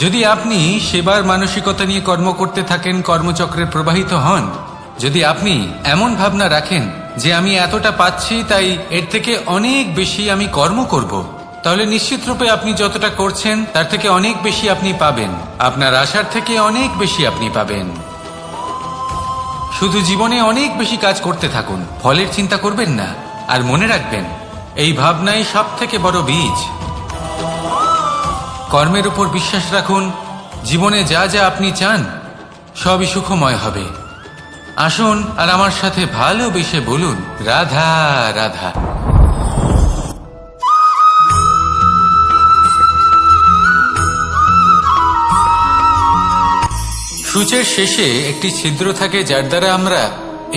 যদি আপনি সেবার মানসিকতা নিয়ে কর্ম করতে থাকেন, কর্মচক্রে প্রবাহিত হন, যদি আপনি এমন ভাবনা রাখেন যে আমি এতটা পাচ্ছি তাই এর থেকে অনেক বেশি আমি কর্ম করব, তাহলে নিশ্চিত রূপে আপনি যতটা করছেন তার থেকে অনেক বেশি আপনি পাবেন, আপনার আশার থেকে অনেক বেশি আপনি পাবেন। শুধু জীবনে অনেক বেশি কাজ করতে থাকুন, ফলের চিন্তা করবেন না। আর মনে রাখবেন, এই ভাবনাই সব থেকে বড় বীজ। কর্মের উপর বিশ্বাস রাখুন, জীবনে যা যা আপনি চান সবই সুখময় হবে। আসুন আর আমার সাথে ভালোবেসে বলুন, রাধা রাধা। সূচের শেষে একটি ছিদ্র থাকে যার দ্বারা আমরা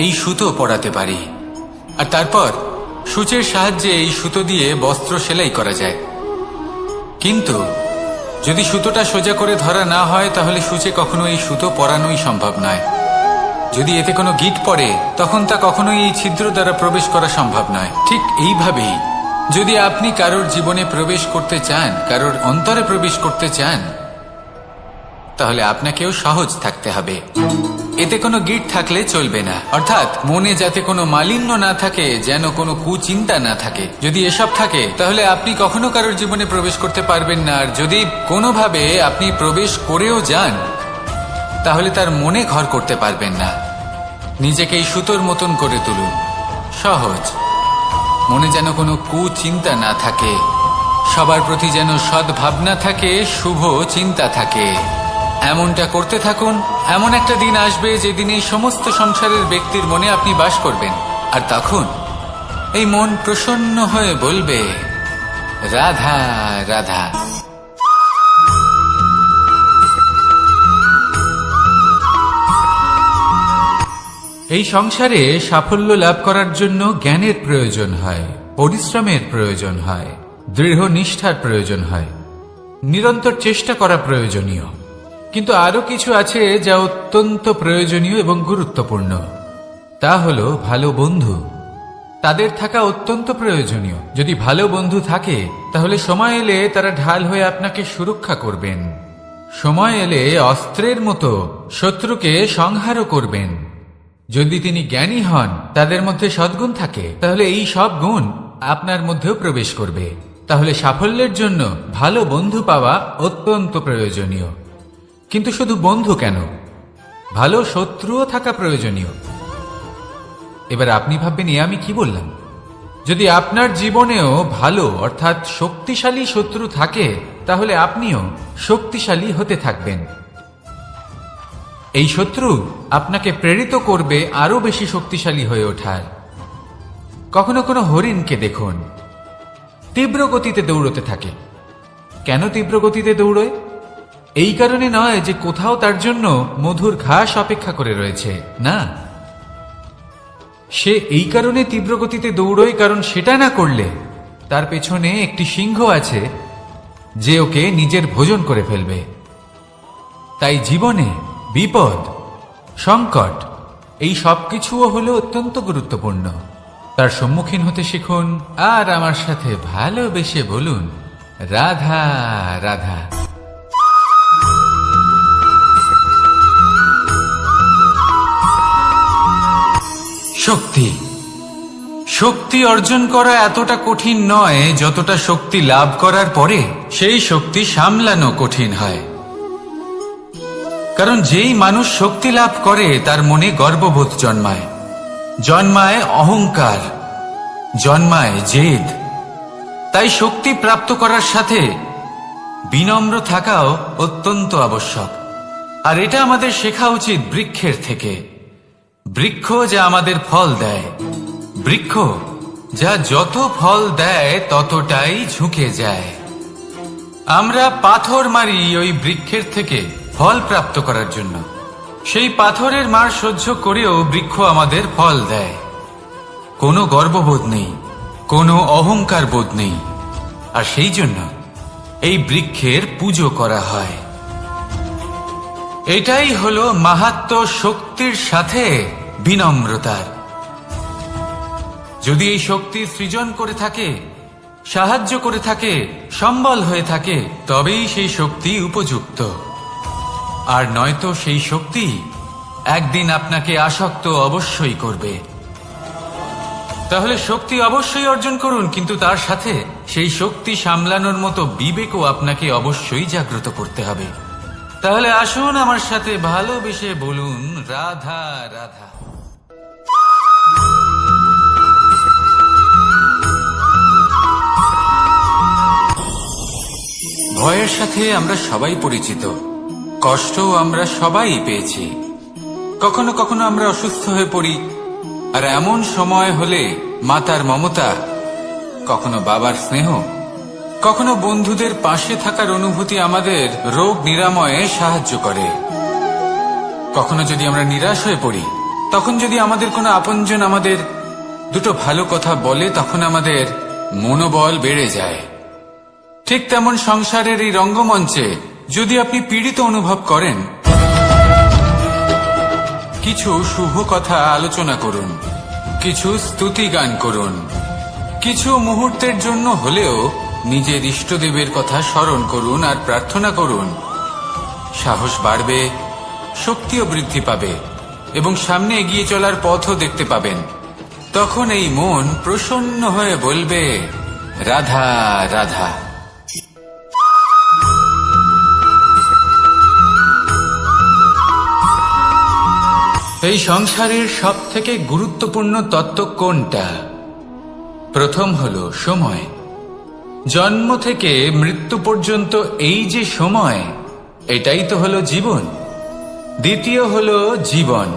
এই সুতো পরাতে পারি, আর তারপর সূচের সাহায্যে এই সুতো দিয়ে বস্ত্র সেলাই করা যায়। কিন্তু যদি সুতোটা সোজা করে ধরা না হয় তাহলে সূচে কখনো এই সুতো পরানোই সম্ভব নয়। যদি এতে কোনো গিঁট পড়ে তখন তা কখনোই এই ছিদ্র দ্বারা প্রবেশ করা সম্ভব নয়। ঠিক এইভাবেই যদি আপনি কারোর জীবনে প্রবেশ করতে চান, কারোর অন্তরে প্রবেশ করতে চান, তাহলে আপনাকেও সহজ থাকতে হবে। এতে কোনো গিঁট থাকলে চলবে না, অর্থাৎ মনে যাতে কোনো মালিন্য না থাকে, যেন কোনো কুচিন্তা না থাকে। যদি এসব থাকে তাহলে আপনি কখনো কারোর জীবনে প্রবেশ করতে পারবেন না। আর যদি কোনোভাবে আপনি প্রবেশ করেও যান তাহলে তার মনে ঘর করতে পারবেন না। নিজেকে এই সুতোর মতন করে তুলুন, সহজ। মনে যেন কোনো কুচিন্তা না থাকে, সবার প্রতি যেন সদ্ভাবনা থাকে, শুভ চিন্তা থাকে। এমনটা করতে থাকুন। এমন একটা দিন আসবে যেদিন এই সমস্ত সংসারের ব্যক্তির মনে আপনি বাস করবেন, আর তখন এই মন প্রসন্ন হয়ে বলবে, রাধা রাধা। এই সংসারে সাফল্য লাভ করার জন্য জ্ঞানের প্রয়োজন হয়, পরিশ্রমের প্রয়োজন হয়, দৃঢ় নিষ্ঠার প্রয়োজন হয়, নিরন্তর চেষ্টা করা প্রয়োজনীয়। কিন্তু আরো কিছু আছে যা অত্যন্ত প্রয়োজনীয় এবং গুরুত্বপূর্ণ। তা হলো ভালো বন্ধু। তাদের থাকা অত্যন্ত প্রয়োজনীয়। যদি ভালো বন্ধু থাকে তাহলে সময় এলে তারা ঢাল হয়ে আপনাকে সুরক্ষা করবেন। সময় এলে অস্ত্রের মতো শত্রুকে সংহারও করবেন। যদি তিনি জ্ঞানী হন, তাদের মধ্যে সদ্গুণ থাকে, তাহলে এই সব গুণ আপনার মধ্যেও প্রবেশ করবে। তাহলে সাফল্যের জন্য ভালো বন্ধু পাওয়া অত্যন্ত প্রয়োজনীয়। কিন্তু শুধু বন্ধু কেন, ভালো শত্রুও থাকা প্রয়োজনীয়। এবার আপনি ভাববেন, এ আমি কি বললাম? যদি আপনার জীবনেও ভালো অর্থাৎ শক্তিশালী শত্রু থাকে তাহলে আপনিও শক্তিশালী হতে থাকবেন। এই শত্রু আপনাকে প্রেরিত করবে আরো বেশি শক্তিশালী হয়ে ওঠার। কখনো কোনো হরিণকে দেখুন, তীব্র গতিতে দৌড়তে থাকে। কেন তীব্র গতিতে দৌড়য়? এই কারণে নয় যে কোথাও তার জন্য মধুর ঘাস অপেক্ষা করে রয়েছে, না। সে এই কারণে তীব্র গতিতে দৌড়য় কারণ সেটা না করলে তার পেছনে একটি সিংহ আছে যে ওকে নিজের ভোজন করে ফেলবে। তাই জীবনে বিপদ, সংকট, এই সবকিছুও হলো অত্যন্ত গুরুত্বপূর্ণ। তার সম্মুখীন হতে শিখুন আর আমার সাথে ভালোবেসে বলুন, রাধা রাধা। শক্তি শক্তি অর্জন করা এতটা কঠিন নয় যতটা শক্তি লাভ করার পরে সেই শক্তি সামলানো কঠিন হয়। কারণ যেই মানুষ শক্তি লাভ করে তার মনে গর্ববোধ জন্মায়, জন্মায় অহংকার, জন্মায় জেদ। তাই শক্তি প্রাপ্ত করার সাথে বিনম্র থাকাও অত্যন্ত আবশ্যক। আর এটা আমাদের শেখা উচিত বৃক্ষের থেকে। বৃক্ষ যা আমাদের ফল দেয়, বৃক্ষ যা যত ফল দেয় ততটাই ঝুঁকে যায়। আমরা পাথর মারি ওই বৃক্ষের থেকে ফল প্রাপ্ত করার জন্য। সেই পাথরের মার সহ্য করেও বৃক্ষ আমাদের ফল দেয়। কোনো গর্ববোধ নেই, কোনো অহংকার বোধ নেই। আর সেই জন্য এই বৃক্ষের পুজো করা হয়। এটাই হলো মাহাত্ম্য শক্তির সাথে বিনম্রতার। যদি এই শক্তি সৃজন করে থাকে, সাহায্য করে থাকে, সম্বল হয়ে থাকে, তবেই সেই শক্তি উপযুক্ত। আর নয়তো সেই শক্তি একদিন আপনাকে আসক্ত অবশ্যই করবে। তাহলে শক্তি অবশ্যই অর্জন করুন, কিন্তু তার সাথে সেই শক্তি সামলানোর মতো বিবেকও আপনাকে অবশ্যই জাগ্রত করতে হবে। তাহলে আসুন আমার সাথে ভালোবেসে বলুন, রাধা রাধা। ভয়ের সাথে আমরা সবাই পরিচিত, কষ্টও আমরা সবাই পেয়েছি। কখনো কখনো আমরা অসুস্থ হয়ে পড়ি, আর এমন সময় হলে মাতার মমতা, কখনো বাবার স্নেহ, কখনো বন্ধুদের পাশে থাকার অনুভূতি আমাদের রোগ নিরাময়ে সাহায্য করে। কখনো যদি আমরা নিরাশ হয়ে পড়ি, তখন যদি আমাদের কোনো আপনজন আমাদের দুটো ভালো কথা বলে, তখন আমাদের মনোবল বেড়ে যায়। ঠিক তেমন সংসারের এই রঙ্গমঞ্চে যদি আপনি পীড়িত অনুভব করেন, কিছু শুভ কথা আলোচনা করুন, কিছু স্তুতি গান করুন, কিছু মুহূর্তের জন্য হলেও নিজের ইষ্টদেবের কথা স্মরণ করুন আর প্রার্থনা করুন। সাহস বাড়বে, শক্তিও বৃদ্ধি পাবে এবং সামনে এগিয়ে চলার পথও দেখতে পাবেন। তখন এই মন প্রসন্ন হয়ে বলবে, রাধা রাধা। এই সংসারের সব থেকে গুরুত্বপূর্ণ তত্ত্ব কোনটা? প্রথম হলো সময়। জন্ম থেকে মৃত্যু পর্যন্ত এই যে সময়, এটাই তো হলো জীবন। দ্বিতীয় হলো জীবন,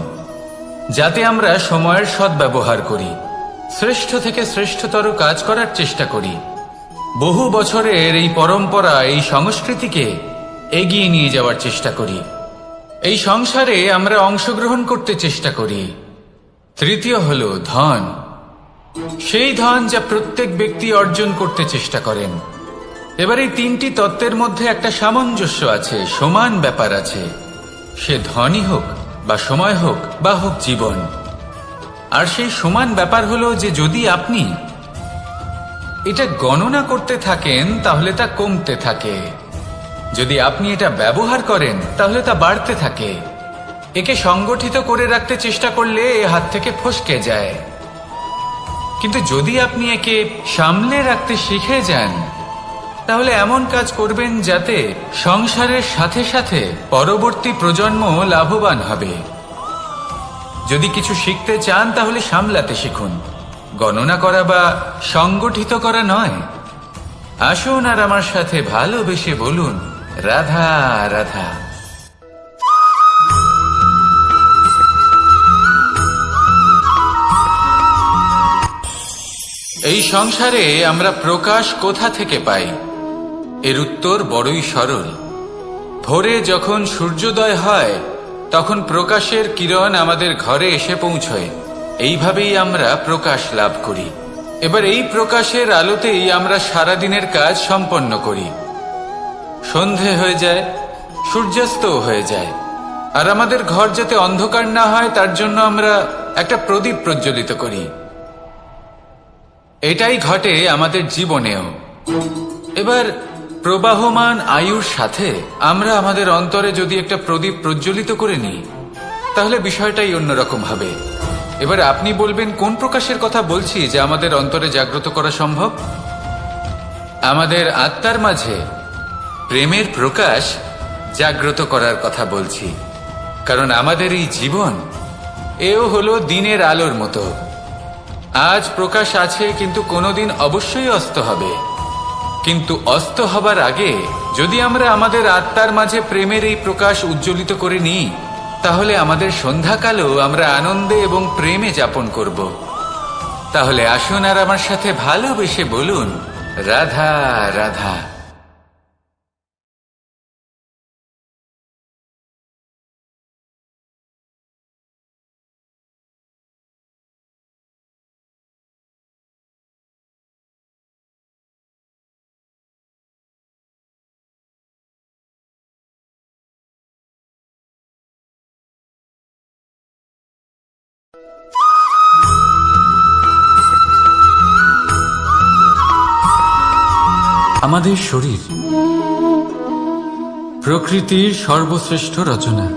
যাতে আমরা সময়ের সদ্ব্যবহার করি, শ্রেষ্ঠ থেকে শ্রেষ্ঠতর কাজ করার চেষ্টা করি। বহু বছরের এই পরম্পরা, এই সংস্কৃতিকে এগিয়ে নিয়ে যাওয়ার চেষ্টা করি। এই সংসারে আমরা অংশগ্রহণ করতে চেষ্টা করি। তৃতীয় হলো ধন, সেই ধন যা প্রত্যেক ব্যক্তি অর্জন করতে চেষ্টা করেন। এবার এই তিনটি তত্ত্বের মধ্যে একটা সামঞ্জস্য আছে, সমান ব্যাপার আছে। সে ধনই হোক বা সময় হোক বা হোক জীবন। আর সেই সমান ব্যাপার হলো যে যদি আপনি এটা গণনা করতে থাকেন তাহলে তা কমতে থাকে, যদি আপনি এটা ব্যবহার করেন তাহলে তা বাড়তে থাকে। একে সংগঠিত করে রাখতে চেষ্টা করলে এ হাত থেকে ফসকে যায়, কিন্তু যদি আপনি একে সামলে রাখতে শিখে যান তাহলে এমন কাজ করবেন যাতে সংসারের সাথে সাথে পরবর্তী প্রজন্ম লাভবান হবে। যদি কিছু শিখতে চান তাহলে সামলাতে শিখুন, গণনা করা বা সংগঠিত করা নয়। আসুন আর আমার সাথে ভালোবেসে বলুন, রাধা রাধা। এই সংসারে আমরা প্রকাশ কোথা থেকে পাই? এর উত্তর বড়ই সরল। ভোরে যখন সূর্যোদয় হয় তখন প্রকাশের কিরণ আমাদের ঘরে এসে পৌঁছয়। এইভাবেই আমরা প্রকাশ লাভ করি। এবার এই প্রকাশের আলোতেই আমরা সারাদিনের কাজ সম্পন্ন করি। সন্ধে হয়ে যায়, সূর্যাস্তও হয়ে যায়, আর আমাদের ঘর যাতে অন্ধকার না হয় তার জন্য আমরা একটা প্রদীপ প্রজ্বলিত করি। এটাই ঘটে আমাদের জীবনেও। এবার প্রবাহমান আয়ুর সাথে আমরা আমাদের অন্তরে যদি একটা প্রদীপ প্রজ্বলিত করে নিই তাহলে বিষয়টাই অন্যরকম হবে। এবার আপনি বলবেন কোন প্রকাশের কথা বলছি যা আমাদের অন্তরে জাগ্রত করা সম্ভব? আমাদের আত্মার মাঝে প্রেমের প্রকাশ জাগ্রত করার কথা বলছি। কারণ আমাদের এই জীবন এও হলো দিনের আলোর মতো। আজ প্রকাশ আছে, কিন্তু কোনোদিন অবশ্যই অস্ত হবে। কিন্তু অস্ত হবার আগে যদি আমরা আমাদের আত্মার মাঝে প্রেমের এই প্রকাশ উজ্জ্বলিত করে নিই তাহলে আমাদের সন্ধ্যাকালও আমরা আনন্দে এবং প্রেমে যাপন করব। তাহলে আসুন আর আমার সাথে ভালোবেসে বলুন, রাধা রাধা। আমাদের শরীর প্রকৃতির সর্বশ্রেষ্ঠ রচনা।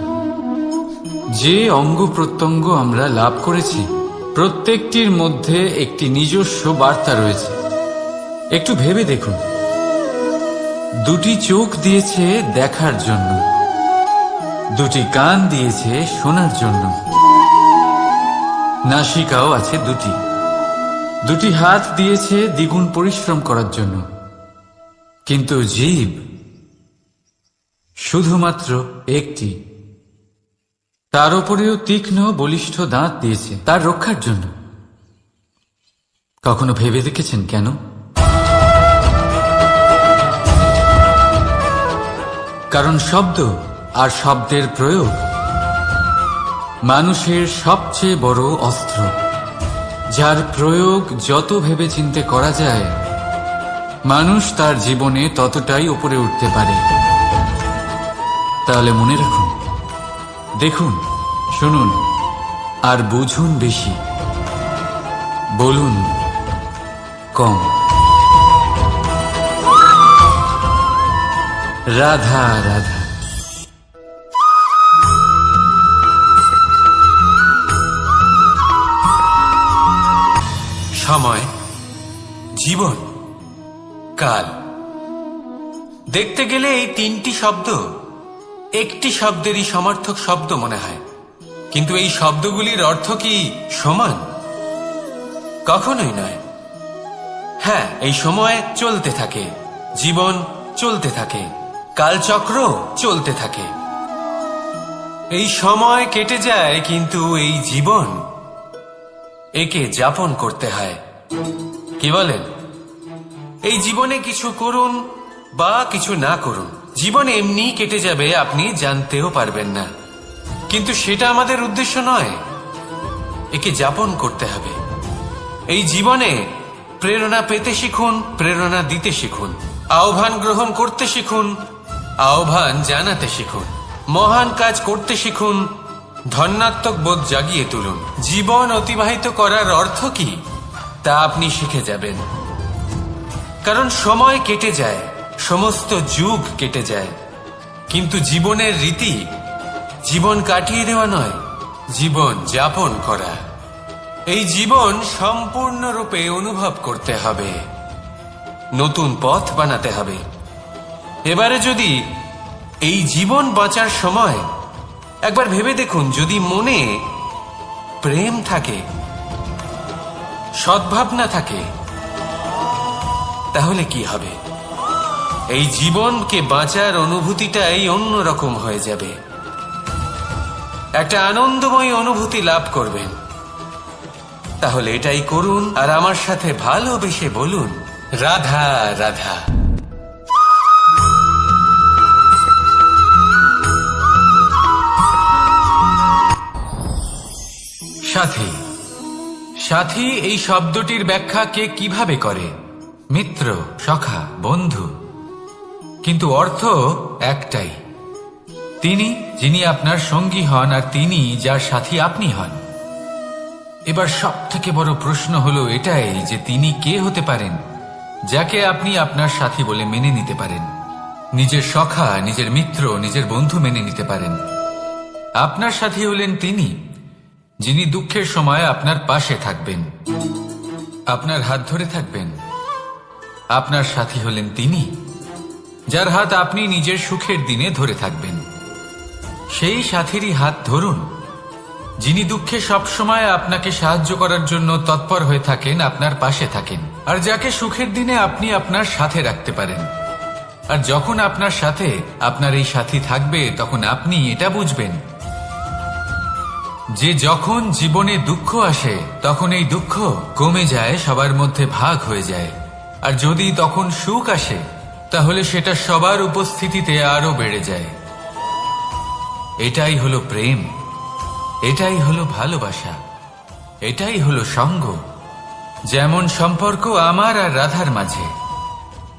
যে অঙ্গ প্রত্যঙ্গ আমরা লাভ করেছি প্রত্যেকটির মধ্যে একটি নিজস্ব বার্তা রয়েছে। একটু ভেবে দেখুন, দুটি চোখ দিয়েছে দেখার জন্য, দুটি কান দিয়েছে শোনার জন্য, নাসিকাও আছে দুটি, দুটি হাত দিয়েছে দ্বিগুণ পরিশ্রম করার জন্য। কিন্তু জীব শুধুমাত্র একটি, তার উপরেও তীক্ষ্ণ বলিষ্ঠ দাঁত দিয়েছে তার রক্ষার জন্য। কখনো ভেবে দেখেছেন কেন? কারণ শব্দ আর শব্দের প্রয়োগ মানুষের সবচেয়ে বড় অস্ত্র, যার প্রয়োগ যত ভেবে চিন্তে করা যায় মানুষ তার জীবনে ততটাই উপরে উঠতে পারে। তাহলে মনে রাখুন, দেখুন, শুনুন আর বুঝুন বেশি, বলুন কম। রাধা রাধা। সময়, জীবন, কাল। দেখতে গেলে এই তিনটি শব্দ একটি শব্দেরই সমার্থক শব্দ মনে হয়, কিন্তু এই শব্দগুলির অর্থ কি সমান? কখনোই নয়। হ্যাঁ, এই সময় চলতে থাকে, জীবন চলতে থাকে, কালচক্র চলতে থাকে। এই সময় কেটে যায়, কিন্তু এই জীবন একে যাপন করতে হয়। কি বলেন? এই জীবনে কিছু করুন বা কিছু না করুন, জীবন এমনি কেটে যাবে, আপনি জানতেও পারবেন না। কিন্তু সেটা আমাদের উদ্দেশ্য নয়, একে যাপন করতে হবে। এই জীবনে প্রেরণা পেতে শিখুন, প্রেরণা দিতে শিখুন, আহ্বান গ্রহণ করতে শিখুন, আহ্বান জানাতে শিখুন, মহান কাজ করতে শিখুন, ধন্যাত্মক বোধ জাগিয়ে তুলুন। জীবন অতিবাহিত করার অর্থ কি তা আপনি শিখে যাবেন। কারণ সময় কেটে যায়, সমস্ত যুগ কেটে যায়, কিন্তু জীবনের রীতি জীবন কাটিয়ে দেওয়া নয়, জীবন যাপন করা। এই জীবন সম্পূর্ণরূপে অনুভব করতে হবে, নতুন পথ বানাতে হবে। এবারে যদি এই জীবন বাঁচার সময় একবার ভেবে দেখুন, যদি মনে প্রেম থাকে, সদ্ভাবনা থাকে, তাহলে কি হবে? এই জীবনকে বাঁচার অনুভূতিটাই অন্যরকম হয়ে যাবে, একটা আনন্দময় অনুভূতি লাভ করবেন। তাহলে এটাই করুন আর আমার সাথে ভালোবেসে বলুন, রাধা রাধা। সাথী। সাথী এই শব্দটির ব্যাখ্যা কে কিভাবে করে? মিত্র, সখা, বন্ধু। কিন্তু অর্থ একটাই, তিনি যিনি আপনার সঙ্গী হন আর তিনি যার সাথী আপনি হন। এবার সব থেকে বড় প্রশ্ন হলো এটাই যে তিনি কে হতে পারেন যাকে আপনি আপনার সাথী বলে মেনে নিতে পারেন, নিজের সখা, নিজের মিত্র, নিজের বন্ধু মেনে নিতে পারেন। আপনার সাথী হলেন তিনি যিনি দুঃখের সময় আপনার পাশে থাকবেন, আপনার হাত ধরে থাকবেন। আপনার সাথী হলেন তিনি যার হাত আপনি নিজের সুখের দিনে ধরে থাকবেন। সেই সাথীরই হাত ধরুন যিনি দুঃখে সবসময় আপনাকে সাহায্য করার জন্য তৎপর হয়ে থাকেন, আপনার পাশে থাকেন, আর যাকে সুখের দিনে আপনি আপনার সাথে রাখতে পারেন। আর যখন আপনার সাথে আপনার এই সাথী থাকবে, তখন আপনি এটা বুঝবেন যে যখন জীবনে দুঃখ আসে তখন এই দুঃখ কমে যায়, সবার মধ্যে ভাগ হয়ে যায়। আর যদি তখন সুখ আসে তাহলে সেটা সবার উপস্থিতিতে আরো বেড়ে যায়। এটাই হলো প্রেম, এটাই হলো ভালোবাসা, এটাই হলো সঙ্গ। যেমন সম্পর্ক আমার আর রাধার মাঝে।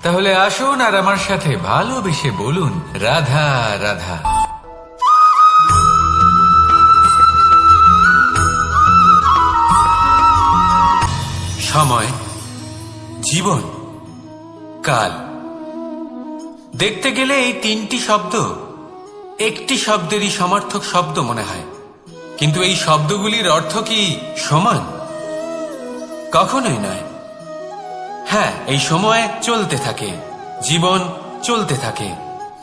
তাহলে আসুন আর আমার সাথে ভালোবেসে বলুন, রাধা রাধা। সময়, জীবন, কাল। দেখতে গেলে এই তিনটি শব্দ একটি শব্দেরই সমার্থক শব্দ মনে হয়, কিন্তু এই শব্দগুলির অর্থ কি সমান? কখনোই নয়। হ্যাঁ, এই সময় চলতে থাকে, জীবন চলতে থাকে,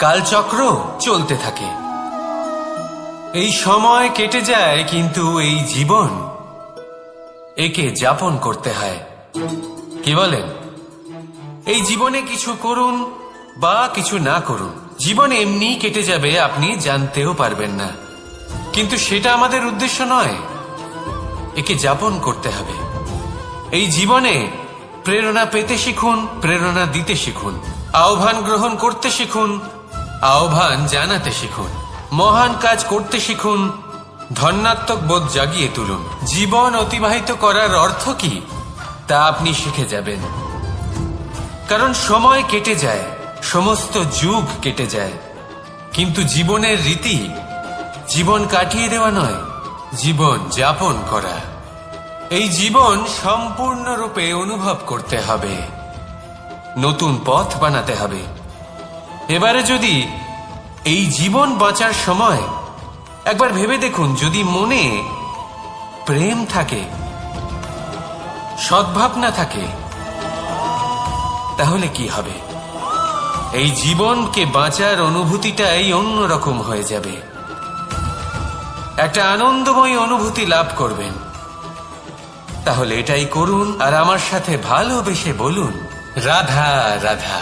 কালচক্র চলতে থাকে। এই সময় কেটে যায়, কিন্তু এই জীবন একে যাপন করতে হয়। কি বলেন? এই জীবনে কিছু করুন বা কিছু না করুন, জীবন এমনি কেটে যাবে, আপনি জানতেও পারবেন না। কিন্তু সেটা আমাদের উদ্দেশ্য নয়, একে যাপন করতে হবে। এই জীবনে প্রেরণা পেতে শিখুন, প্রেরণা দিতে শিখুন, আহ্বান গ্রহণ করতে শিখুন, আহ্বান জানাতে শিখুন, মহান কাজ করতে শিখুন, ধন্যাত্মক বোধ জাগিয়ে তুলুন। জীবন অতিবাহিত করার অর্থ কি তা আপনি শিখে যাবেন। কারণ সময় কেটে যায়, সমস্ত যুগ কেটে যায়, কিন্তু জীবনের রীতি জীবন কাটিয়ে দেওয়া নয়, জীবন যাপন করা। এই জীবন সম্পূর্ণরূপে অনুভব করতে হবে, নতুন পথ বানাতে হবে। এবারে যদি এই জীবন বাঁচার সময় একবার ভেবে দেখুন, যদি মনে প্রেম থাকে, সদ্ভাবনা থাকে, তাহলে কি হবে? এই জীবনকে বাঁচার অনুভূতিটাই অন্যরকম হয়ে যাবে, একটা আনন্দময় অনুভূতি লাভ করবেন। তাহলে এটাই করুন আর আমার সাথে ভালোবেসে বলুন, রাধা রাধা।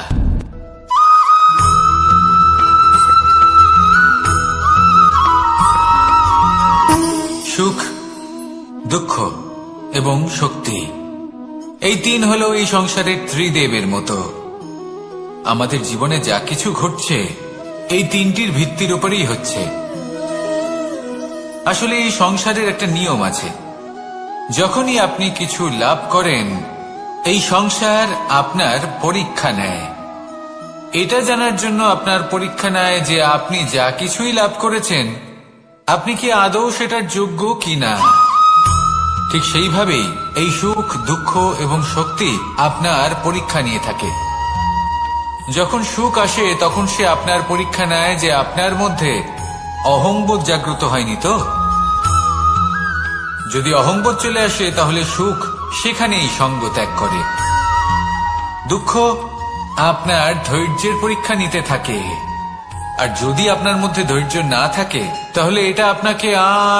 সুখ, দুঃখ এবং শক্তি, এই তিন হলো এই সংসারের ত্রিদেবের মতো। আমাদের জীবনে যা কিছু ঘটছে এই তিনটির ভিত্তির উপরেই হচ্ছে। আসলে এই সংসারের একটা নিয়ম আছে, যখনই আপনি কিছু লাভ করেন এই সংসার আপনার পরীক্ষা নেয়। এটা জানার জন্য আপনার পরীক্ষা নেয় যে আপনি যা কিছুই লাভ করেছেন আপনি কি আদৌ সেটার যোগ্য কিনা। ঠিক সেইভাবেই এই সুখ, দুঃখ এবং শক্তি আপনার পরীক্ষা নিয়ে থাকে। যখন সুখ আসে তখন সে আপনার পরীক্ষা নেয় যে আপনার মধ্যে অহংবোধ জাগ্রত হয়নি তো। যদি অহংবোধ চলে আসে তাহলে সুখ সেখানেই সঙ্গ ত্যাগ করে। দুঃখ আপনার ধৈর্যের পরীক্ষা নিতে থাকে, আর যদি আপনার মধ্যে ধৈর্য না থাকে তাহলে এটা আপনাকে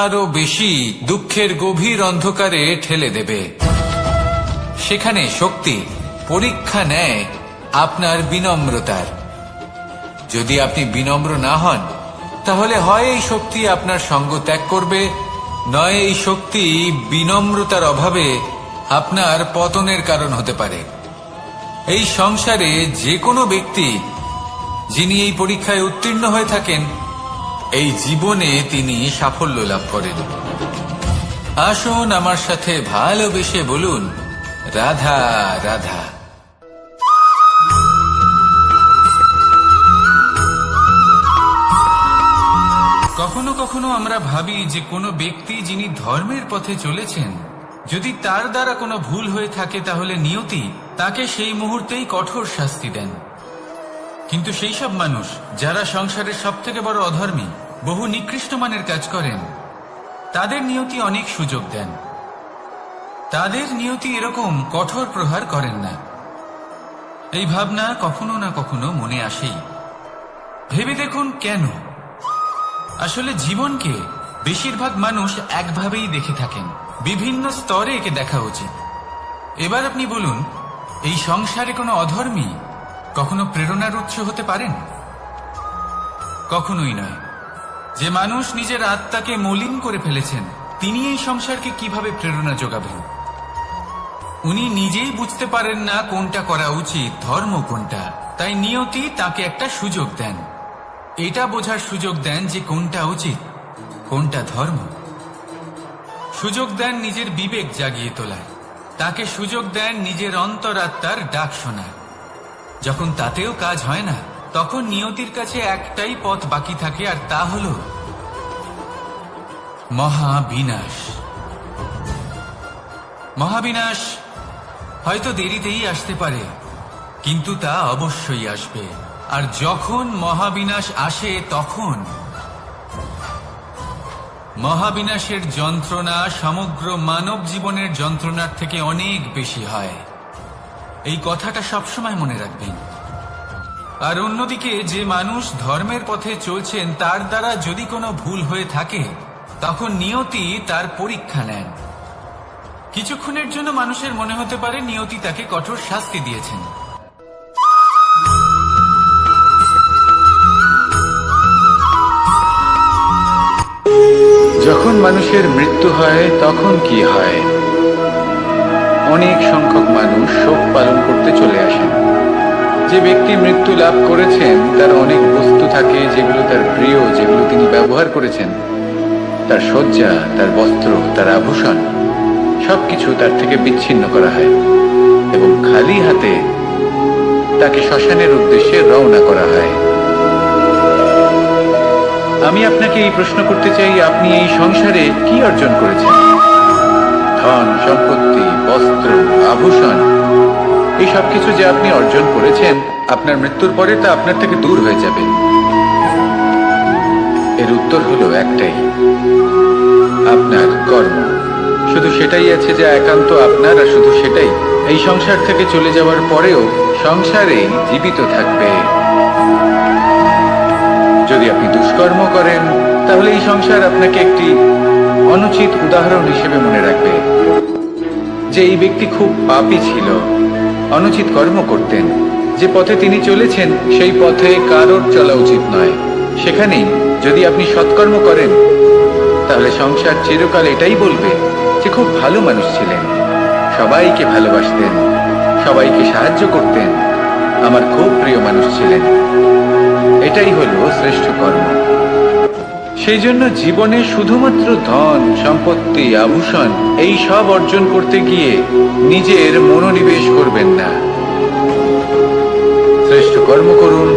আরো বেশি দুঃখের গভীর অন্ধকারে ঠেলে দেবে। সেখানে শক্তি পরীক্ষা নেয় আপনার বিনম্রতার। যদি আপনি বিনম্র না হন তাহলে হয় এই শক্তি আপনার সঙ্গ ত্যাগ করবে, নয় এই শক্তি বিনম্রতার অভাবে আপনার পতনের কারণ হতে পারে। এই সংসারে যে কোনো ব্যক্তি যিনি এই পরীক্ষায় উত্তীর্ণ হয়ে থাকেন এই জীবনে তিনি সাফল্য লাভ করেন। আসুন আমার সাথে ভালোবেসে বলুন, রাধা রাধা। কখনো কখনো আমরা ভাবি যে কোনো ব্যক্তি যিনি ধর্মের পথে চলেছেন, যদি তার দ্বারা কোনো ভুল হয়ে থাকে তাহলে নিয়তি তাকে সেই মুহূর্তেই কঠোর শাস্তি দেন। কিন্তু সেই সব মানুষ যারা সংসারের সব থেকে বড় অধর্মী, বহু নিকৃষ্ট মানের কাজ করেন, তাদের নিয়তি অনেক সুযোগ দেন। তাদের নিয়তি এরকম কঠোর প্রহার করেন না। এই ভাবনা কখনো না কখনো মনে আসেই। ভেবে দেখুন কেন? আসলে জীবনকে বেশিরভাগ মানুষ একভাবেই দেখে থাকেন, বিভিন্ন স্তরে একে দেখা উচিত। এবার আপনি বলুন, এই সংসারে কোনো অধর্মী কখনো প্রেরণার উৎস হতে পারেন? কখনোই নয়। যে মানুষ নিজের আত্মাকে মলিন করে ফেলেছেন তিনি এই সংসারকে কিভাবে প্রেরণা যোগাবেন? উনি নিজেই বুঝতে পারেন না কোনটা করা উচিত, ধর্ম কোনটা। তাই নিয়তি তাকে একটা সুযোগ দেন, এটা বোঝার সুযোগ দেন যে কোনটা উচিত, কোনটা ধর্ম। সুযোগ দেন নিজের বিবেক জাগিয়ে তোলার, তাকে সুযোগ দেন নিজের অন্তরাত্মার ডাক শোনার। যখন তাতেও কাজ হয় না তখন নিয়তির কাছে একটাই পথ বাকি থাকে, আর তা হল মহাবিনাশ। মহাবিনাশ হয়তো দেরিতেই আসতে পারে, কিন্তু তা অবশ্যই আসবে। আর যখন মহাবিনাশ আসে তখন মহাবিনাশের যন্ত্রণা সমগ্র মানব জীবনের যন্ত্রণার থেকে অনেক বেশি হয়। এই কথাটা সবসময় মনে রাখবেন। আর অন্যদিকে যে মানুষ ধর্মের পথে চলছেন তার দ্বারা যদি কোনো ভুল হয়ে থাকে তখন নিয়তি তার পরীক্ষা নেন। কিছুক্ষণের জন্য মানুষের মনে হতে পারে নিয়তি তাকে কঠোর শাস্তি দিয়েছেন, যখন মানুষের মৃত্যু হয় তখন কি হয়? অনেক সংখ্যক মানুষ শোক পালন করতে চলে আসেন। যে ব্যক্তি মৃত্যু লাভ করেছেন তার অনেক বস্তু থাকে যেগুলো তার প্রিয়, যেগুলো তিনি ব্যবহার করেছেন। তার শয্যা, তার বস্ত্র, তার আভূষণ সবকিছু তার থেকে বিচ্ছিন্ন করা হয় এবং খালি হাতে তাকে শ্মশানের উদ্দেশ্যে রওনা করা হয়। আমি আপনাকে এই প্রশ্ন করতে চাই, আপনি এই সংসারে কি অর্জন করেছেন? ধন সম্পত্তি, বস্ত্র, আভূষণ, এই সব কিছু যে আপনি অর্জন করেছেন, আপনার মৃত্যুর পরে তা আপনার থেকে দূর হয়ে যাবে। এর উত্তর হলো একটাই, আপনার কর্ম। শুধু সেটাই আছে যা একান্ত আপনার, আর শুধু সেটাই এই সংসার থেকে চলে যাওয়ার পরেও সংসারেই জীবিত থাকবে। যদি আপনি দুষ্কর্ম করেন, তাহলে এই সংসার আপনাকে একটি অনুচিত উদাহরণ হিসেবে মনে রাখবে যে এই ব্যক্তি খুব পাপী ছিল, অনুচিত কর্ম করতেন। যে পথে তিনি চলেছেন সেই পথে কারোর চলা উচিত নয়। সেখানেই যদি আপনি সৎকর্ম করেন, তাহলে সংসার চিরকাল এটাই বলবে যে খুব ভালো মানুষ ছিলেন, সবাইকে ভালোবাসতেন, সবাইকে সাহায্য করতেন, আমার খুব প্রিয় মানুষ ছিলেন। এটাই হলো শ্রেষ্ঠ কর্ম। সেই জন্য জীবনে শুধুমাত্র ধন সম্পত্তি, আভূষণ এই সব অর্জন করতে গিয়ে নিজের মনোনিবেশ করবেন না। শ্রেষ্ঠ কর্ম করুন।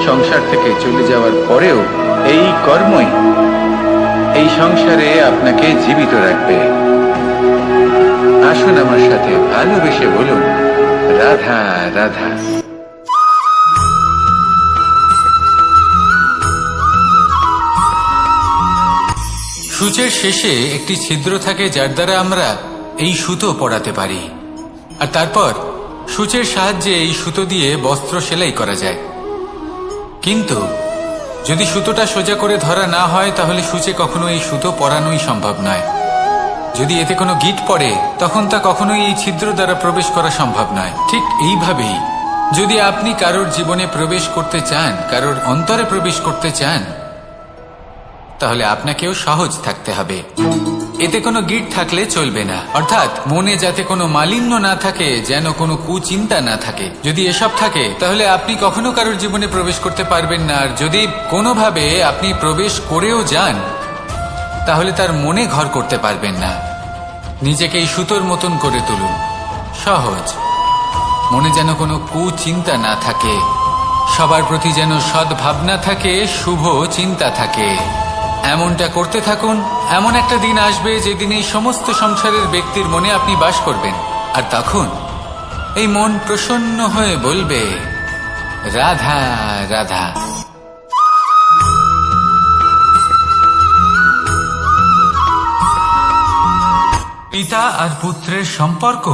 সংসার থেকে চলে যাওয়ার পরেও এই কর্মই এই সংসারে আপনাকে জীবিত রাখবে। আসুন আমার সাথে ভালোবেসে বলুন, রাধা রাধা। সূচের শেষে একটি ছিদ্র থাকে, যার দ্বারা আমরা এই সুতো পরাতে পারি, আর তারপর সূচের সাহায্যে এই সুতো দিয়ে বস্ত্র সেলাই করা যায়। কিন্তু যদি সুতোটা সোজা করে ধরা না হয়, তাহলে সূচে কখনো এই সুতো পরানোই সম্ভব নয়। যদি এতে কোনো গিঁট পড়ে, তখন তা কখনোই এই ছিদ্র দ্বারা প্রবেশ করা সম্ভব নয়। ঠিক এইভাবেই যদি আপনি কারোর জীবনে প্রবেশ করতে চান, কারোর অন্তরে প্রবেশ করতে চান, তাহলে আপনাকেও সহজ থাকতে হবে। এতে কোনো গিঁট থাকলে চলবে না, অর্থাৎ মনে যাতে কোনো মালিন্য না থাকে, যেন কোনো কুচিন্তা না থাকে। যদি এসব থাকে, তাহলে আপনি কখনো কারোর জীবনে প্রবেশ করতে পারবেন না। আর যদি কোনোভাবে আপনি প্রবেশ করেও যান, তাহলে তার মনে ঘর করতে পারবেন না। নিজেকে এই সুতোর মতন করে তুলুন, সহজ। মনে যেন কোনো কুচিন্তা না থাকে, সবার প্রতি যেন সদ্ভাবনা থাকে, শুভ চিন্তা থাকে। এমনটা করতে থাকুন। এমন একটা দিন আসবে যেদিন এই সমস্ত সংসারের ব্যক্তির মনে আপনি বাস করবেন, আর তখন এই মন প্রসন্ন হয়ে বলবে, রাধা রাধা। পিতা আর পুত্রের সম্পর্ক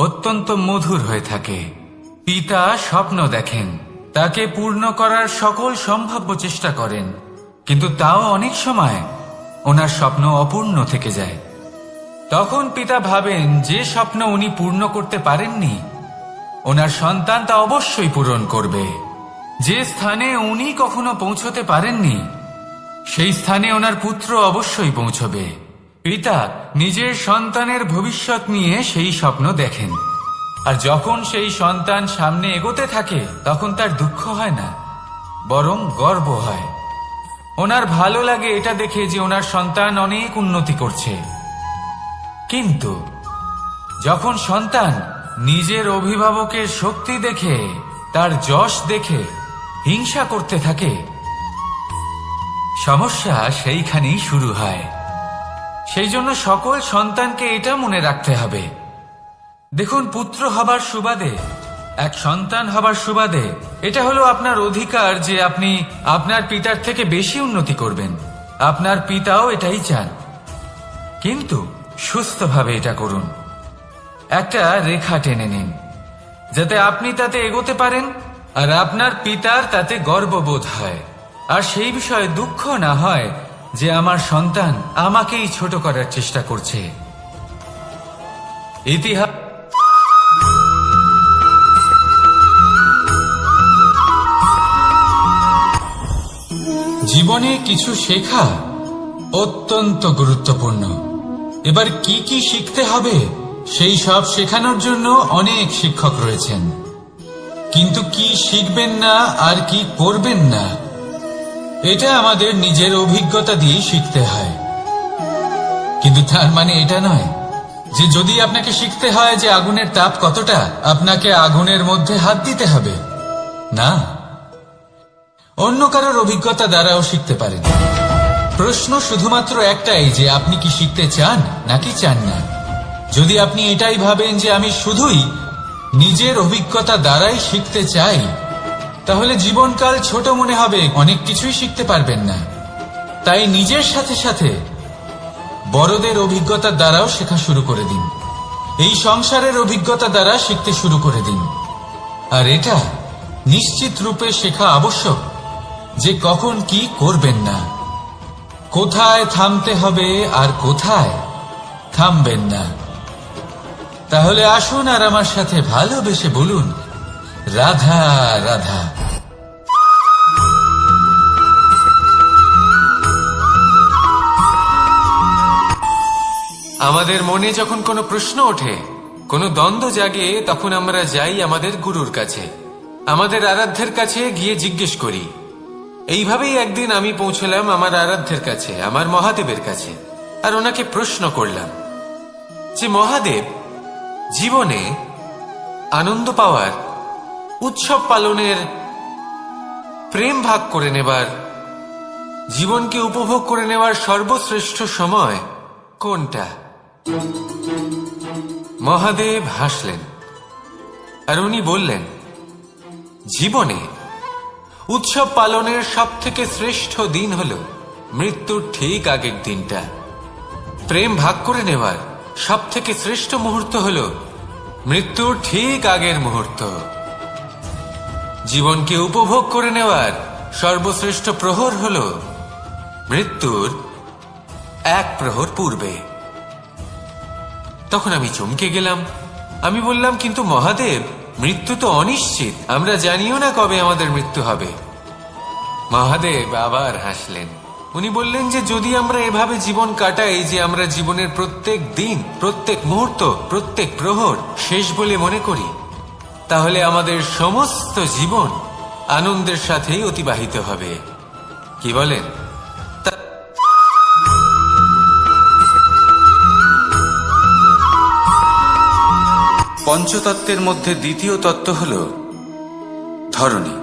অত্যন্ত মধুর হয়ে থাকে। পিতা স্বপ্ন দেখেন, তাকে পূর্ণ করার সকল সম্ভাব্য চেষ্টা করেন, কিন্তু তাও অনেক সময় ওনার স্বপ্ন অপূর্ণ থেকে যায়। তখন পিতা ভাবেন যে স্বপ্ন উনি পূর্ণ করতে পারেননি, ওনার সন্তান তা অবশ্যই পূরণ করবে। যে স্থানে উনি কখনো পৌঁছতে পারেননি, সেই স্থানে ওনার পুত্র অবশ্যই পৌঁছবে। পিতা নিজের সন্তানের ভবিষ্যৎ নিয়ে সেই স্বপ্ন দেখেন, আর যখন সেই সন্তান সামনে এগোতে থাকে, তখন তার দুঃখ হয় না, বরং গর্ব হয়। ওনার ভালো লাগে এটা দেখে যে ওনার সন্তান অনেক উন্নতি করছে। কিন্তু যখন সন্তান নিজের অভিভাবকের শক্তি দেখে, তার যশ দেখে হিংসা করতে থাকে, সমস্যা সেইখানেই শুরু হয়। সেই জন্য সকল সন্তানকে এটা মনে রাখতে হবে। দেখুন, পুত্র হবার সুবাদে, এক সন্তান হবার সুবাদে এটা হলো আপনার অধিকার যে আপনি আপনার পিতার থেকে বেশি উন্নতি করবেন। আপনার পিতাও এটাই চান, কিন্তু সুস্থভাবে এটা করুন। একটা রেখা টেনে নিন, যাতে আপনি তাতে এগোতে পারেন, আর আপনার পিতার তাতে গর্ববোধ হয়, আর সেই বিষয়ে দুঃখ না হয় যে আমার সন্তান আমাকেই ছোট করার চেষ্টা করছে। ইতিহাস জীবনে কিছু শেখা অত্যন্ত গুরুত্বপূর্ণ। এবার কি কি শিখতে হবে সেই সব শেখানোর জন্য অনেক শিক্ষক রয়েছেন, কিন্তু কি শিখবেন না আর কি করবেন না, এটা আমাদের নিজের অভিজ্ঞতা দিয়ে শিখতে হয়। কিন্তু তার মানে এটা নয় যে যদি আপনাকে শিখতে হয় যে আগুনের তাপ কতটা, আপনাকে আগুনের মধ্যে হাত দিতে হবে না, অন্য কারোর অভিজ্ঞতা দ্বারাও শিখতে পারেন। প্রশ্ন শুধুমাত্র একটাই যে আপনি কি শিখতে চান নাকি চান না। যদি আপনি এটাই ভাবেন যে আমি শুধুই নিজের অভিজ্ঞতা দ্বারাই শিখতে চাই, তাহলে জীবনকাল ছোট মনে হবে, অনেক কিছুই শিখতে পারবেন না। তাই নিজের সাথে সাথে বড়দের অভিজ্ঞতার দ্বারাও শেখা শুরু করে দিন। এই সংসারের অভিজ্ঞতা দ্বারা শিখতে শুরু করে দিন। আর এটা নিশ্চিত রূপে শেখা আবশ্যক যে কখন কি করবেন না, কোথায় থামতে হবে আর কোথায় থামবেন না। তাহলে আসুন আর আমার সাথে ভালোবেসে বলুন, রাধা রাধা। আমাদের মনে যখন কোনো প্রশ্ন ওঠে, কোনো দ্বন্দ্ব জাগে, তখন আমরা যাই আমাদের গুরুর কাছে, আমাদের আরাধ্যের কাছে গিয়ে জিজ্ঞেস করি। এইভাবেই একদিন আমি পৌঁছলাম আমার আরাধ্যের কাছে, আমার মহাদেবের কাছে, আর ওনাকে প্রশ্ন করলাম যে মহাদেব, জীবনে আনন্দ পাওয়ার, উৎসব পালনের, প্রেম ভাগ করে নেবার, জীবনকে উপভোগ করে নেওয়ার সর্বশ্রেষ্ঠ সময় কোনটা? মহাদেব হাসলেন আর উনি বললেন, জীবনে উৎসব পালনের সবথেকে শ্রেষ্ঠ দিন হল মৃত্যুর ঠিক আগের দিনটা। প্রেম ভাগ করে নেওয়ার সবথেকে শ্রেষ্ঠ মুহূর্ত হল মৃত্যুর ঠিক আগের মুহূর্ত। জীবনকে উপভোগ করে নেওয়ার সর্বশ্রেষ্ঠ প্রহর হল মৃত্যুর এক প্রহর পূর্বে। তখন আমি চমকে গেলাম। আমি বললাম, কিন্তু মহাদেব, মৃত্যু তো অনিশ্চিত, আমরা জানিও না কবে আমাদের মৃত্যু হবে। মহাদেব আবার হাসলেন। উনি বললেন যে যদি আমরা এভাবে জীবন কাটাই যে আমরা জীবনের প্রত্যেক দিন, প্রত্যেক মুহূর্ত, প্রত্যেক প্রহর শেষ বলে মনে করি, তাহলে আমাদের সমস্ত জীবন আনন্দের সাথেই অতিবাহিত হবে। কি বলেন? পঞ্চতত্ত্বের মধ্যে দ্বিতীয় তত্ত্ব হল ধরণী,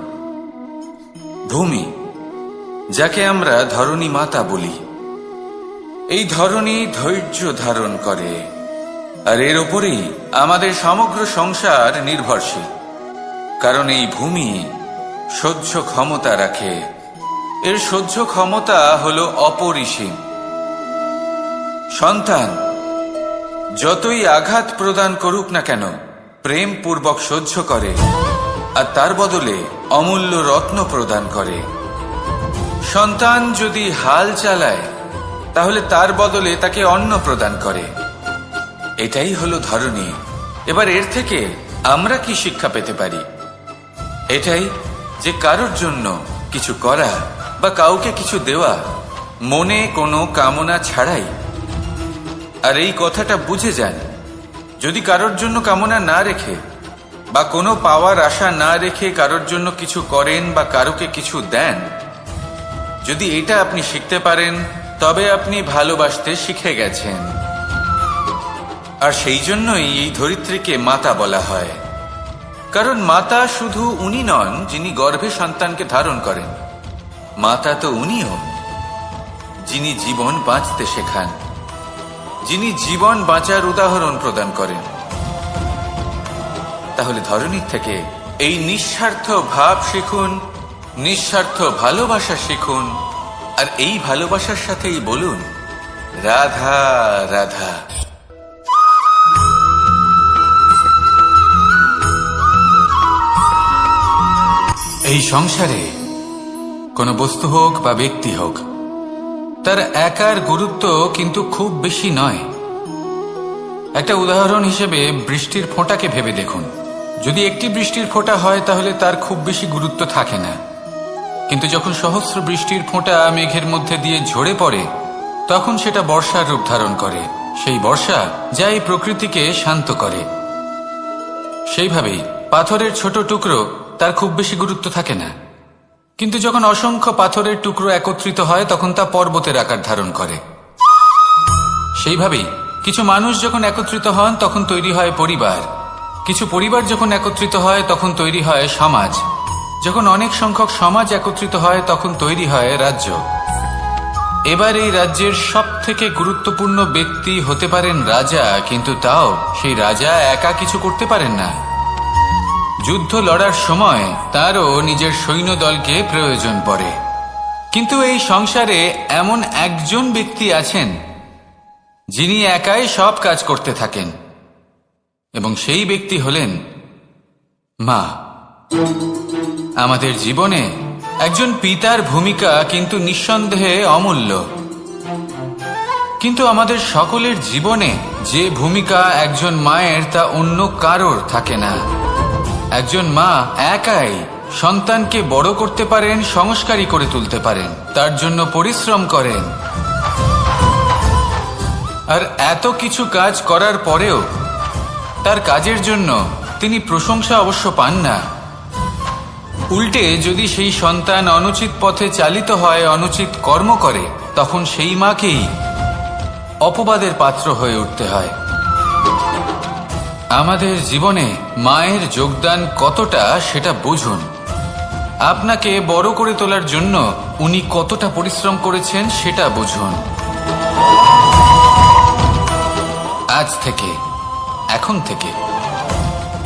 ভূমি, যাকে আমরা ধরণী মাতা বলি। এই ধরণী ধৈর্য ধারণ করে, আর এর ওপরেই আমাদের সমগ্র সংসার নির্ভরশীল। কারণ এই ভূমি সহ্য ক্ষমতা রাখে, এর সহ্য ক্ষমতা হল অপরিসীম। সন্তান যতই আঘাত প্রদান করুক না কেন, প্রেম পূর্বক সহ্য করে, আর তার বদলে অমূল্য রত্ন প্রদান করে। সন্তান যদি হাল চালায়, তাহলে তার বদলে তাকে অন্ন প্রদান করে। এটাই হলো ধরণী। এবার এর থেকে আমরা কি শিক্ষা পেতে পারি? এটাই যে কারোর জন্য কিছু করা বা কাউকে কিছু দেওয়া মনে কোনো কামনা ছাড়াই। আর এই কথাটা বুঝে যান, যদি কারোর জন্য কামনা না রেখে বা কোনো পাওয়ার আশা না রেখে কারোর জন্য কিছু করেন বা কারোকে কিছু দেন, যদি এটা আপনি শিখতে পারেন, তবে আপনি ভালোবাসতে শিখে গেছেন। আর সেই জন্যই এই ধরিত্রীকে মাতা বলা হয়। কারণ মাতা শুধু উনি নন যিনি গর্ভে সন্তানকে ধারণ করেন, মাতা তো উনিও যিনি জীবন বাঁচতে শেখান, যিনি জীবন বাঁচার উদাহরণ প্রদান করেন। তাহলে ধরণীর থেকে এই নিঃস্বার্থ ভাব শিখুন, নিঃস্বার্থ ভালোবাসা শিখুন, আর এই ভালোবাসার সাথেই বলুন, রাধা রাধা। এই সংসারে কোনো বস্তু হোক বা ব্যক্তি হোক, তার একার গুরুত্ব কিন্তু খুব বেশি নয়। একটা উদাহরণ হিসেবে বৃষ্টির ফোঁটাকে ভেবে দেখুন। যদি একটি বৃষ্টির ফোঁটা হয় তাহলে তার খুব বেশি গুরুত্ব থাকে না, কিন্তু যখন সহস্র বৃষ্টির ফোঁটা মেঘের মধ্যে দিয়ে ঝরে পড়ে, তখন সেটা বর্ষার রূপ ধারণ করে। সেই বর্ষা যা এই প্রকৃতিকে শান্ত করে। সেইভাবেই পাথরের ছোট টুকরো, তার খুব বেশি গুরুত্ব থাকে না, কিন্তু যখন অসংখ্য পাথরের টুকরো একত্রিত হয় তখন তা পর্বতের আকার ধারণ করে। সেইভাবেই কিছু মানুষ যখন একত্রিত হন তখন তৈরি হয় পরিবার, কিছু পরিবার যখন একত্রিত হয় তখন তৈরি হয় সমাজ, যখন অনেক সংখ্যক সমাজ একত্রিত হয় তখন তৈরি হয় রাজ্য। এবার এই রাজ্যের সব থেকে গুরুত্বপূর্ণ ব্যক্তি হতে পারেন রাজা, কিন্তু তাও সেই রাজা একা কিছু করতে পারেন না। যুদ্ধ লড়ার সময় তারও নিজের সৈন্যদলকে প্রয়োজন পড়ে। কিন্তু এই সংসারে এমন একজন ব্যক্তি আছেন যিনি একাই সব কাজ করতে থাকেন, এবং সেই ব্যক্তি হলেন মা। আমাদের জীবনে একজন পিতার ভূমিকা কিন্তু নিঃসন্দেহে অমূল্য, কিন্তু আমাদের সকলের জীবনে যে ভূমিকা একজন মায়ের তা অন্য কারোর থাকে না। একজন মা একাই সন্তানকে বড় করতে পারেন, সংস্কারী করে তুলতে পারেন, তার জন্য পরিশ্রম করেন। আর এত কিছু কাজ করার পরেও তার কাজের জন্য তিনি প্রশংসা অবশ্য পান না। উল্টে যদি সেই সন্তান অনুচিত পথে চালিত হয়, অনুচিত কর্ম করে, তখন সেই মাকেই অপবাদের পাত্র হয়ে উঠতে হয়। আমাদের জীবনে মায়ের যোগদান কতটা সেটা বুঝুন। আপনাকে বড় করে তোলার জন্য উনি কতটা পরিশ্রম করেছেন সেটা বুঝুন। আজ থেকে, এখন থেকে,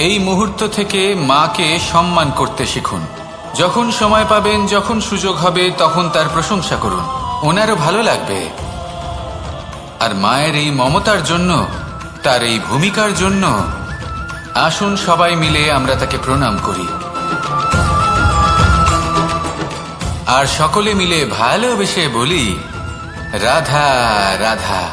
এই মুহূর্ত থেকে মাকে সম্মান করতে শিখুন। যখন সময় পাবেন, যখন সুযোগ হবে, তখন তার প্রশংসা করুন, ওনারও ভালো লাগবে। আর মায়ের এই মমতার জন্য, তার এই ভূমিকার জন্য আসুন সবাই মিলে আমরা তাকে প্রণাম করি, আর সকলে মিলে ভালোবেসে বলি রাধা রাধা।